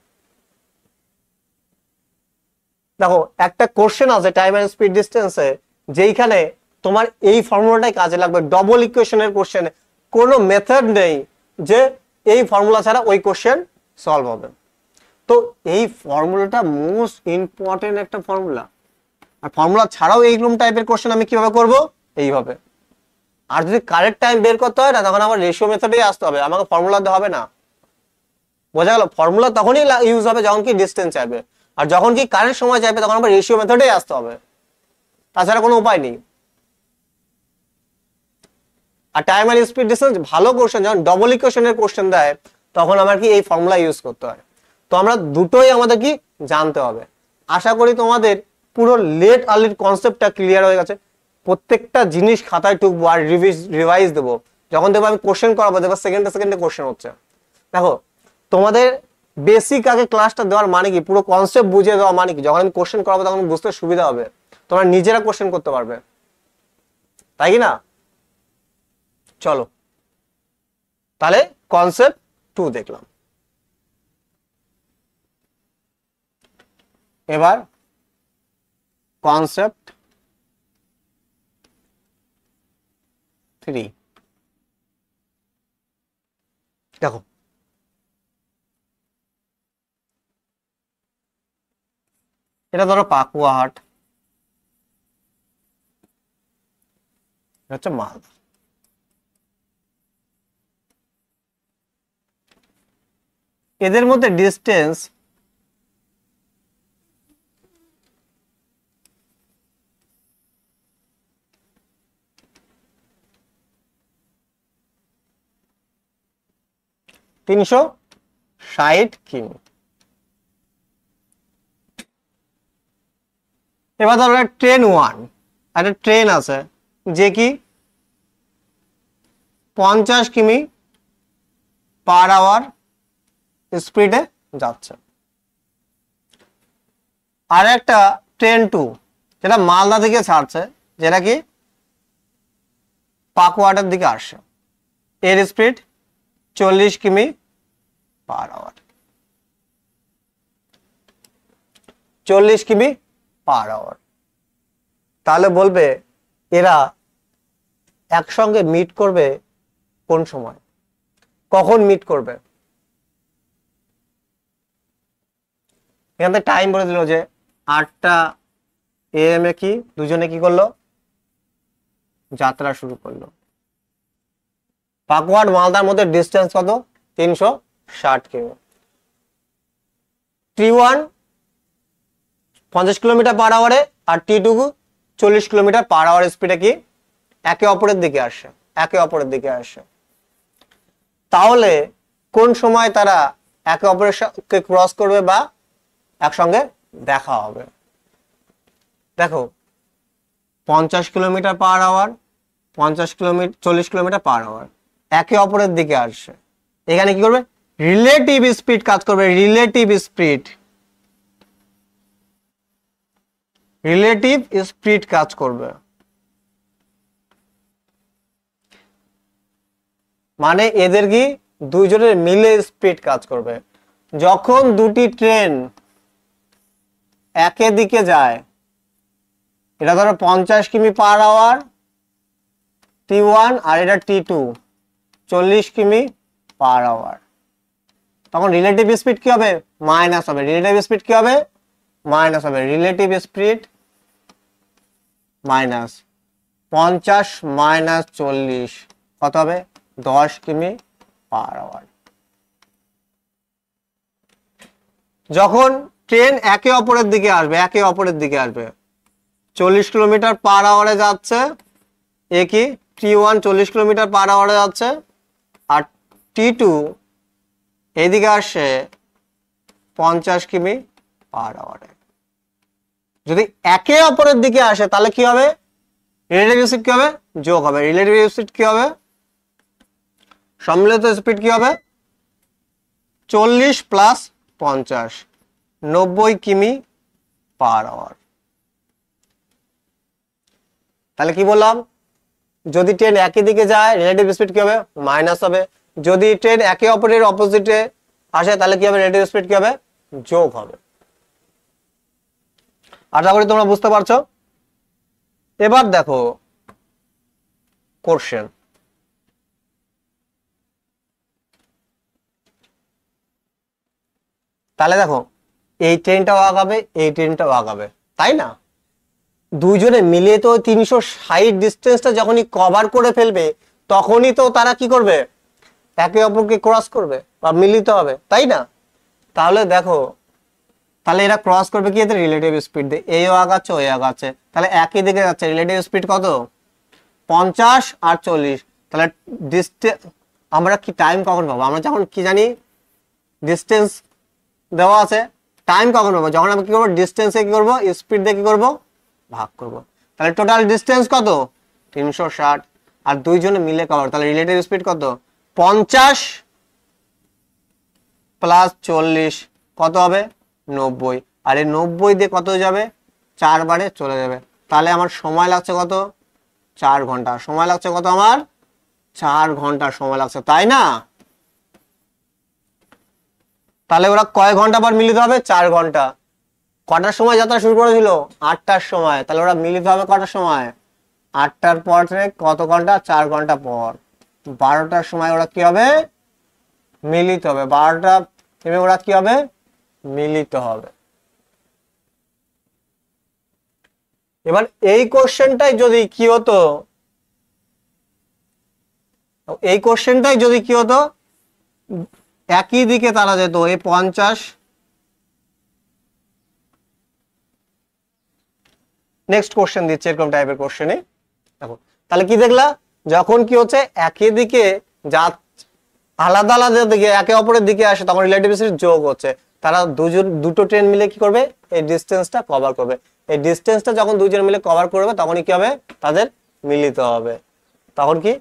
দেখো একটা কোশ্চেন আছে টাইম এন্ড স্পিড ডিস্টেন্সে, যেইখানে তোমার এই ফর্মুলাটাই কাজে লাগবে। ডবল ইকুয়েশনের কোশ্চেনে কোনো মেথড নেই যে এই ফর্মুলা ছাড়া ওই কোশ্চেন সলভ হবে। তো এই ফর্মুলাটা মোস্ট ইম্পর্টেন্ট একটা ফর্মুলা, আর ফর্মুলা ছাড়াও এইরকম টাইপের কোশ্চেন আমি কিভাবে করব এইভাবে। আর যদি কারেক্ট টাইম বের করতে হয় না, তখন আমার রেশিও মেথডেই আসতে হবে, আমাকে ফর্মুলা দিতে হবে না। বোঝা গেল? ফর্মুলা তখনই ইউজ হবে যখন কি ডিস্টেন্স চাইবে, আর যখন কি কারেন্ট সময় চাইবে তখন আমার রেশিও মেথডেই আসতে হবে, তাছাড়া কোনো উপায় নেই। আর টাইম আর স্পিড ডিস্টেন্স ভালো কোশ্চেন, যখন ডবল ইকুয়েশনের কোশ্চেন দেয় তখন আমার কি এই ফর্মুলা ইউজ করতে হয়। তো আমরা দুটোই আমাদের কি জানতে হবে। আশা করি তোমাদের পুরো লেট আর্লির কনসেপ্টটা ক্লিয়ার হয়ে গেছে। প্রত্যেকটা জিনিস খাতায় টুকবো আর রিভাইজ দেবো। যখন দেখবো আমি কোশ্চেন করাবো, দেখবো সেকেন্ডে সেকেন্ডে কোশ্চেন হচ্ছে। দেখো তোমাদের বেসিক আগে ক্লাসটা দেওয়ার মানে কি, পুরো কনসেপ্ট বুঝিয়ে দেওয়া মানে কি, যখন আমি কোশ্চেন করাবো তখন বুঝতে সুবিধা হবে, তোমরা নিজেরা কোশ্চেন করতে পারবে, তাই কি না? চলো তাহলে কনসেপ্ট 2 দেখলাম। এবার কনসেপ্ট 3 দেখো। এটা ধরো পাকুয়াহাট, হচ্ছে মালদা। এদের মধ্যে ডিস্টেন্স 360 কিমি। এবার ধরো ট্রেন 1, একটা ট্রেন আছে যে কি 50 কিমি পার আওয়ার স্পিডে যাচ্ছে। আর একটা ট্রেন 2 যেটা মালদা থেকে ছাড়ছে, যেটা কি পাকুয়াহাটের দিকে আসছে, এর স্পিড 40 কিমি পার আওয়ার, 40 কিমি পার আওয়ার। তাহলে বলবে এরা একসঙ্গে মিট করবে কোন সময়, কখন মিট করবে? এখান থেকে টাইম বলে দিল যে 8টা AM এ কি দুজনে কি করলো যাত্রা শুরু করলো। পাকুয়াহাট মালদার মধ্যে ডিস্টেন্স কত 360 কিমি। T1 50 কিলোমিটার পার আওয়ারে আর T2 40 কিলোমিটার পার আওয়ার স্পিডে কি একে অপরের দিকে আসে, একে অপরের দিকে আসে। তাহলে কোন সময় তারা একে অপরের সাথে ক্রস করবে বা একসঙ্গে দেখা হবে? দেখো 50 kilometre per hour, 40 kilometre per hour একে অপরের দিকে আসছে, এখানে কি করবে রিলেটিভ স্পিড কাজ করবে, রিলেটিভ স্পিড, রিলেটিভ স্পিড কাজ করবে। মানে এদের কি দুইজনের মিলে স্পিড কাজ করবে। যখন দুটি ট্রেন একই দিকে যায়, এটা ধরো 50 কিমি পার আওয়ার T1 আর এটা T2 40 কিমি পার আওয়ার, তখন রিলেটিভ স্পিড কি হবে? মাইনাস হবে। রিলেটিভ স্পিড কি হবে? মাইনাস হবে। রিলেটিভ স্পিড মাইনাস 50 মাইনাস 40 কত হবে? 10 কিমি পার আওয়ার। যখন ট্রেন একে অপরের দিকে আসবে 40 কিলোমিটার পার আওয়ারে যাচ্ছে, এ কি T1 40 কিলোমিটার পার আওয়ারে যাচ্ছে আর T2 এইদিকে আসছে 50 কিমি পার আওয়ারে। যদি একে অপরের দিকে আসে তাহলে কি হবে? রিলেটিভ স্পিড কি হবে? যোগ হবে। রিলেটিভ স্পিড কি হবে? সম্মিলিত স্পিড কি হবে? 40 প্লাস 50 90 কিমি পার আওয়ার। তাহলে কি বললাম? যদি ট্রেন একই দিকে যায় রিলেটিভ স্পিড কি হবে? মাইনাস হবে। যদি ট্রেন একে অপরের অপোজিটে আসে তাহলে কি হবে? রিলেটিভ স্পিড কি হবে? যোগ হবে। আশা করি তোমরা বুঝতে পারছো। এবার দেখো কোশ্চেন। তাহলে দেখো এই ট্রেনটাও আগাবে, এই ট্রেনটাও আগাবে, তাই না? দুইজনে মিলে তো 360 ডিস্টেন্সটা যখনই কভার করে ফেলবে তখনই তো তারা কি করবে? একে অপরকে ক্রস করবে বা মিলিত হবে, তাই না? তাহলে দেখো, তাহলে এরা ক্রস করবে কি? এতে রিলেটিভ স্পিড দিয়ে, এও আগাচ্ছে ওই আগাচ্ছে, তাহলে একই দিকে যাচ্ছে। রিলেটিভ স্পিড কত? 50 আর 40। তাহলে আমরা কি টাইম কখন পাবো? আমরা যখন কি জানি ডিস্টেন্স দেওয়া আছে, টাইম কখন পাবো? যখন আমি কি করবো? ডিস্টেন্সে কি করবো? স্পিড দিয়ে কি করবো? ভাগ করব। তাহলে টোটাল ডিস্টেন্স কত? 360 আর দুইজনে মিলে কভার, তাহলে রিলেটিভ স্পিড কত? 50 প্লাস 40 কত হবে? 90। আর এই 90 দিয়ে কত যাবে? 4 বারে চলে যাবে। তাহলে আমার সময় লাগছে কত? 4 ঘন্টা। সময় লাগছে কত? আমার 4 ঘন্টা সময় লাগছে, তাই না? তাহলে ওরা কয় ঘন্টা পর মিলিত হবে? 4 ঘন্টা। কটার সময় যাত্রা শুরু করেছিল? 8টার সময়। তাহলে ওরা মিলিত হবে কটার সময়? 8টার পর কত ঘন্টা? 4 ঘন্টা পর 12টার সময় ওরা কি হবে? মিলিত হবে। 12টা ওরা কি হবে? মিলিত হবে। এবার এই কোশ্চেনটাই যদি কি হতো, একই দিকে তারা যেত, এই 50। নেক্সট কোশ্চেন দিচ্ছে এরকম টাইপের কোশ্চেনে। দেখো তাহলে কি দেখলা? যখন কি হচ্ছে একই দিকে যা আলাদা আলাদা দিকে একে অপরের দিকে আসে তখন রিলেটিভ স্পিড যোগ হচ্ছে। তারা দুটো ট্রেন মিলে কি করবে? এই ডিস্টেন্সটা কভার করবে। এই ডিস্টেন্সটা যখন দুইজন মিলে কভার করবে তখনই কি হবে? তাদের মিলিত হবে। তখন কি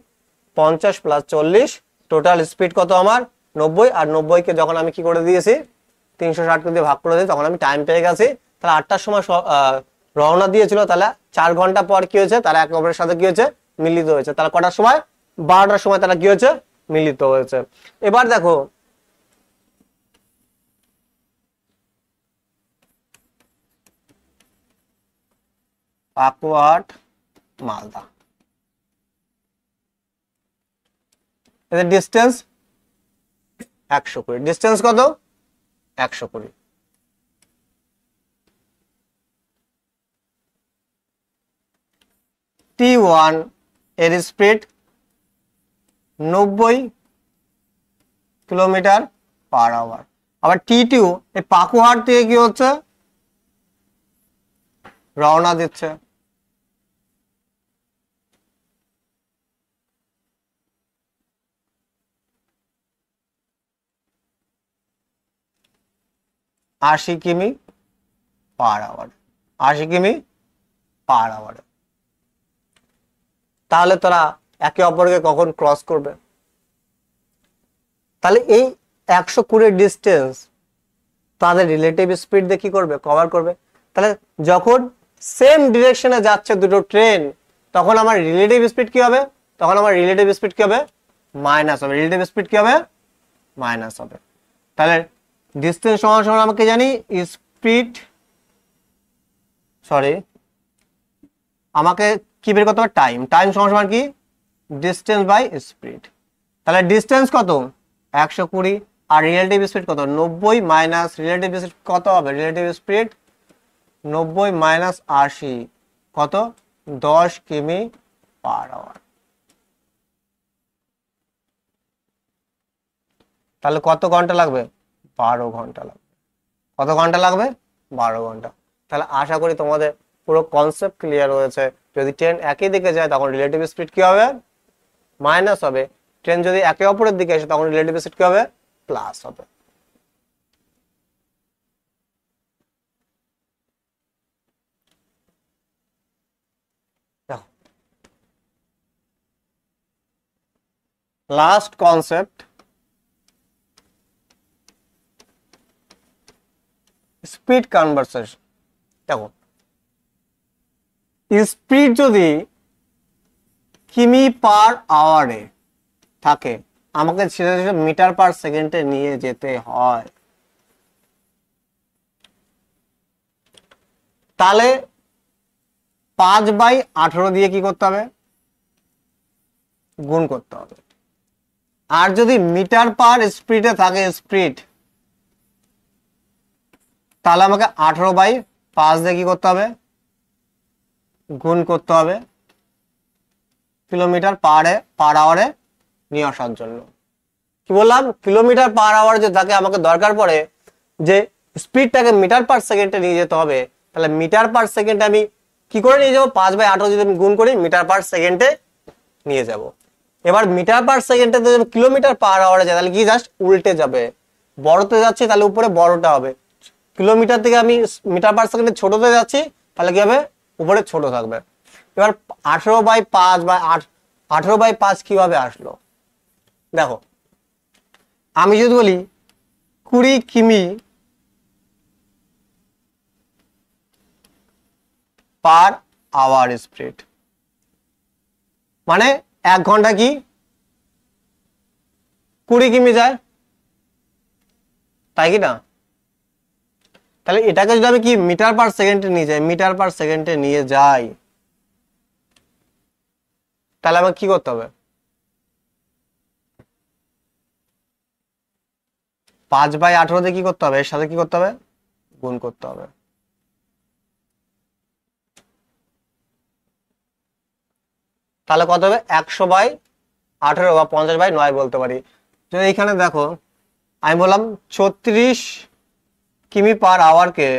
50 প্লাস 40 টোটাল স্পিড কত আমার? 90। আর 90 কে যখন আমি কি করে দিয়েছি? 360 দিয়ে ভাগ করে দিই, তখন আমি টাইম পেয়ে গেছি। তাহলে 8টার সময় রওনা দিয়েছিল, তাহলে 4 ঘন্টা পর কি হয়েছে? তারা একে অপরের সাথে কি হয়েছে? মিলিত হয়েছে। তাহলে কটার সময়? 12টার সময় তারা কি হয়েছে? মিলিত হয়েছে। এবার দেখো পাকুয়াট মালদা, এদের ডিস্টেন্স 120। ডিস্টেন্স কত? 120। T1 এর স্পিড 90 কিলোমিটার পার আওয়ার। আবার T2 এই পাকুহাট থেকে কি হচ্ছে? রওনা দিচ্ছে। আশি কিমি পার আওয়ার। 80 কিমি পার আওয়ার। তাহলে তারা একে অপরকে কখন ক্রস করবে? তাহলে এই 120 ডিস্টেন্স তাদের রিলেটিভ স্পিড দিয়ে কি করবে? কভার করবে। তাহলে যখন সেম ডিরেকশনে যাচ্ছে দুটো ট্রেন তখন আমার রিলেটিভ স্পিড কি হবে? তখন আমার রিলেটিভ স্পিড কি হবে? মাইনাস হবে। রিলেটিভ স্পিড কি হবে? মাইনাস হবে। তাহলে ডিস্টেন্স সমান সমান আমাকে জানি স্পিড, সরি আমাকে কি বের করতে হবে, টাইম। টাইম সমান সমান কি, ডিস্টেন্স বাই স্পিড। তাহলে ডিস্টেন্স কত 120 আর রিলেটিভ স্পিড কত 90 মাইনাস রিলেটিভ স্পিড কত হবে, রিলেটিভ স্পিড 90 মাইনাস 80 কত 10 কিমি পার আওয়ার। তাহলে কত ঘন্টা লাগবে, 12 ঘন্টা লাগবে। কত ঘন্টা লাগবে, 12 ঘন্টা। তাহলে আশা করি তোমাদের পুরো কনসেপ্ট ক্লিয়ার হয়েছে। যদি ট্রেন একই দিকে যায় তখন রিলেটিভ স্পিড কি হবে, মাইনাস হবে। ট্রেন যদি একে অপরের দিকে আসে তখন রিলেটিভ স্পিড কি হবে, প্লাস হবে। Last concept, speed conversation. দেখো স্পিড যদি কিমি পার আওয়ারে থাকে আমাকে সেটা মিটার পার সেকেন্ডে নিয়ে যেতে হয়। তাহলে 5/18 দিয়ে কি করতে হবে, গুণ করতে হবে। আর যদি মিটার পার স্পিডে থাকে স্পিড, তাহলে আমাকে 18/5 দিয়ে কি করতে হবে, গুণ করতে হবে কিলোমিটার পার আওয়ারে নিয়ে আসার জন্য। কি বললাম, কিলোমিটার পার আওয়ার যে থাকে আমাকে দরকার পড়ে যে স্পিডটাকে মিটার পার সেকেন্ডে নিয়ে যেতে হবে। তাহলে মিটার পার সেকেন্ডে আমি কি করে নিয়ে যাবো, 5/18 যদি আমি গুণ করি মিটার পার সেকেন্ডে নিয়ে যাব। এবার মিটার পার সেকেন্ডে কিলোমিটার পার আওয়ারে যায়, তাহলে কি জাস্ট উল্টে যাবে, বড়তে যাচ্ছে তাহলে উপরে বড়টা হবে। কিলোমিটার থেকে আমি মিটার পার সেকেন্ডে ছোটতে যাচ্ছি তাহলে কি হবে, উপরে ছোট থাকবে। এবার 18/5 বা 18/5 কিভাবে আসলো, দেখো আমি যদি বলি 20 কিমি পার আওয়ার স্পিড, মানে 1 ঘন্টা কি 20 কিমি যায়, তাই কি না? তাহলে এটাকে যদি আমি কি মিটার পার সেকেন্ডে নিয়ে যাই, মিটার পার সেকেন্ডে নিয়ে যাই, তাহলে আমাকে কি করতে হবে, 5/18 দিয়ে কি করতে হবে, এর সাথে কি করতে হবে, গুণ করতে হবে। তাহলে কত হবে, 100/18 বা 50/9 বলতে পারি। যদি এখানে দেখো আমি বললাম 36 কিমি পার আওয়ারকে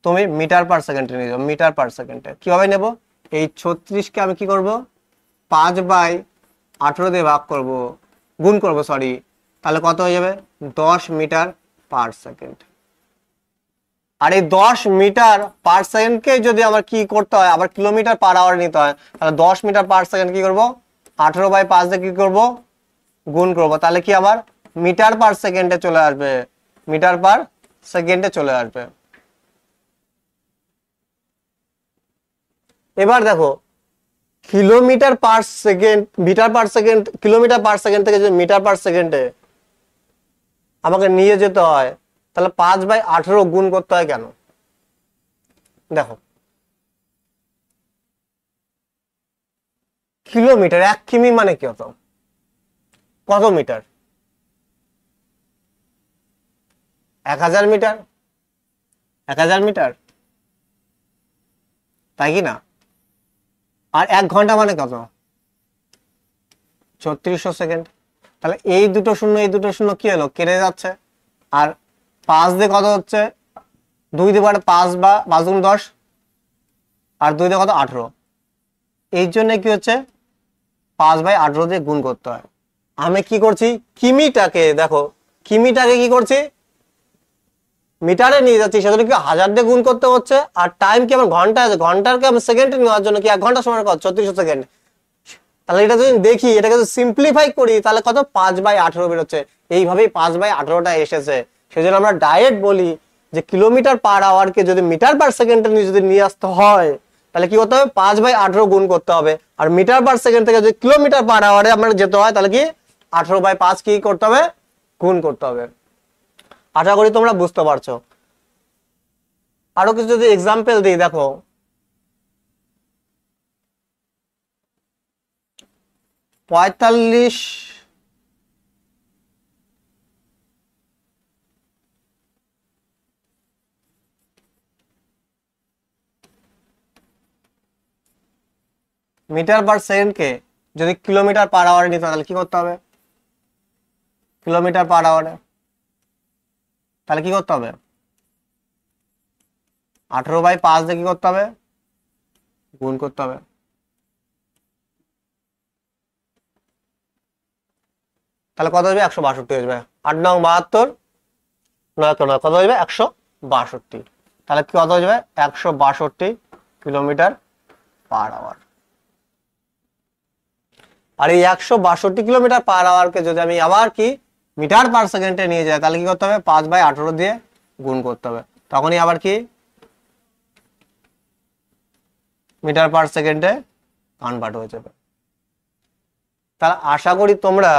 তুমি মিটার পার সেকেন্ডে নিয়ে যাও, মিটার পার সেকেন্ডে কিভাবে নেব, এই 36কে আমি কি করব 5/18 দিয়ে ভাগ করব, গুণ করব সরি, তাহলে কত হয়ে যাবে 10 মিটার পার সেকেন্ড। আর এই 10 মিটার পার সেকেন্ডকে যদি আমার কি করতে হয়, আবার কিলোমিটার পার আওয়ার নিতে হয়, তাহলে 10 মিটার পার সেকেন্ড কি করব 18/5 দিয়ে কি করব, গুণ করব, তাহলে কি আবার মিটার পার সেকেন্ডে চলে আসবে, মিটার পার সেকেন্ডে চলে আসবে। এবার দেখো kilometre per second, metre per second, kilometre per second থেকে যদি মিটার পার সেকেন্ডে আমাকে নিয়ে যেতে হয়, তাহলে 5/18 গুণ করতে হয় কেন, দেখো কিলোমিটার 1 কিমি মানে কত, কত মিটার, 1000 মিটার, 1000 মিটার, তাই কি না? আর 1 ঘন্টা মানে কত, 3600 সেকেন্ড। তাহলে এই দুটো শূন্য এই দুটো শূন্য কি হলো, কেটে যাচ্ছে। আর 5 দিয়ে কত হচ্ছে, 2 দিয়ে 5 বা 5 গুণ 10, আর 2 দিয়ে কত 18, এই জন্য কি হচ্ছে 5/18 দিয়ে গুণ করতে হয়। আমি কি করছি, কিমিটাকে দেখো, কিমিটাকে কি করছি মিটারে নিয়ে যাচ্ছি, সেজন্য কি 1000 দিয়ে গুণ করতে হচ্ছে। আর টাইম কি আমার ঘন্টা আছে, ঘন্টাকে আমি সেকেন্ডে নেওয়ার জন্য কি 1 ঘন্টা সময় কত 3600 সেকেন্ড। তাহলে এটা যদি দেখি, এটাকে যদি সিম্পলিফাই করি তাহলে কত 5/18 বেরোচ্ছে। এইভাবেই 5/18টা এসেছে। সেজন্য আমরা ডাইরেক্ট বলি যে কিলোমিটার পার আওয়ারকে যদি মিটার পার সেকেন্ডে যদি নিয়ে আসতে হয় তাহলে কি করতে হবে, 5/18 গুণ করতে হবে। আর মিটার পার সেকেন্ড থেকে যদি কিলোমিটার পার আওয়ারে আমরা যেতে হয় তাহলে কি 18/5 কি করতে হবে, গুণ করতে হবে। আশা করি তোমরা বুঝতে পারছো। আরো কিছু যদি এক্সাম্পল দিই, দেখো 45 মিটার পার সেকেন্ডকে যদি কিলোমিটার পার আওয়ারে নিতে হয় তাহলে কি করতে হবে? কিলোমিটার পার আওয়ারে তাহলে কি করতে হবে? 18/5 দিয়ে কি করতে হবে? গুণ করতে হবে। তাহলে কত আসবে? 162 আসবে। 8 নং 72, 9 9 কত আসবে? 162। তাহলে কি কত আসবে? 162 কিলোমিটার পার আওয়ার। আর এই 162 কিলোমিটার পার আওয়ারকে যদি আমি আবার কি মিটার পার সেকেন্ডে নিয়ে যাই তাহলে কি করতে হবে? 5/18 দিয়ে গুণ করতে হবে, তখনই আবার কি মিটার পার সেকেন্ডে কনভার্ট হয়ে যাবে। তাহলে আশা করি তোমরা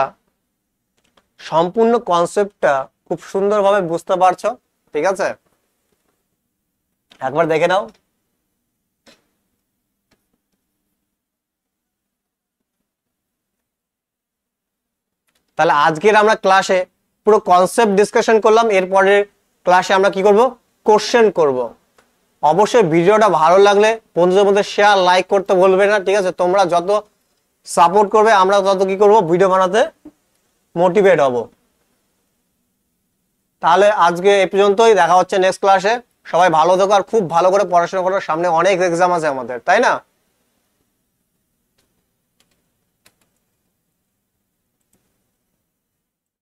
সম্পূর্ণ কনসেপ্টটা খুব সুন্দরভাবে বুঝতে পারছো। ঠিক আছে, একবার দেখে নাও। তাহলে আজকের আমরা ক্লাসে পুরো কনসেপ্ট ডিসকাশন করলাম। এরপরে ক্লাসে আমরা কি করব? কোশ্চেন করব। অবশ্যই ভিডিওটা ভালো লাগলে বন্ধুদের মধ্যে শেয়ার লাইক করতে ভুলবে না। ঠিক আছে, তোমরা যত সাপোর্ট করবে আমরা তত কি করব? ভিডিও বানাতে মোটিভেট হব। তাহলে আজকে এই পর্যন্তই, দেখা হচ্ছে নেক্সট ক্লাসে। সবাই ভালো থেকো আর খুব ভালো করে পড়াশোনা করো, সামনে অনেক এক্সাম আছে আমাদের, তাই না?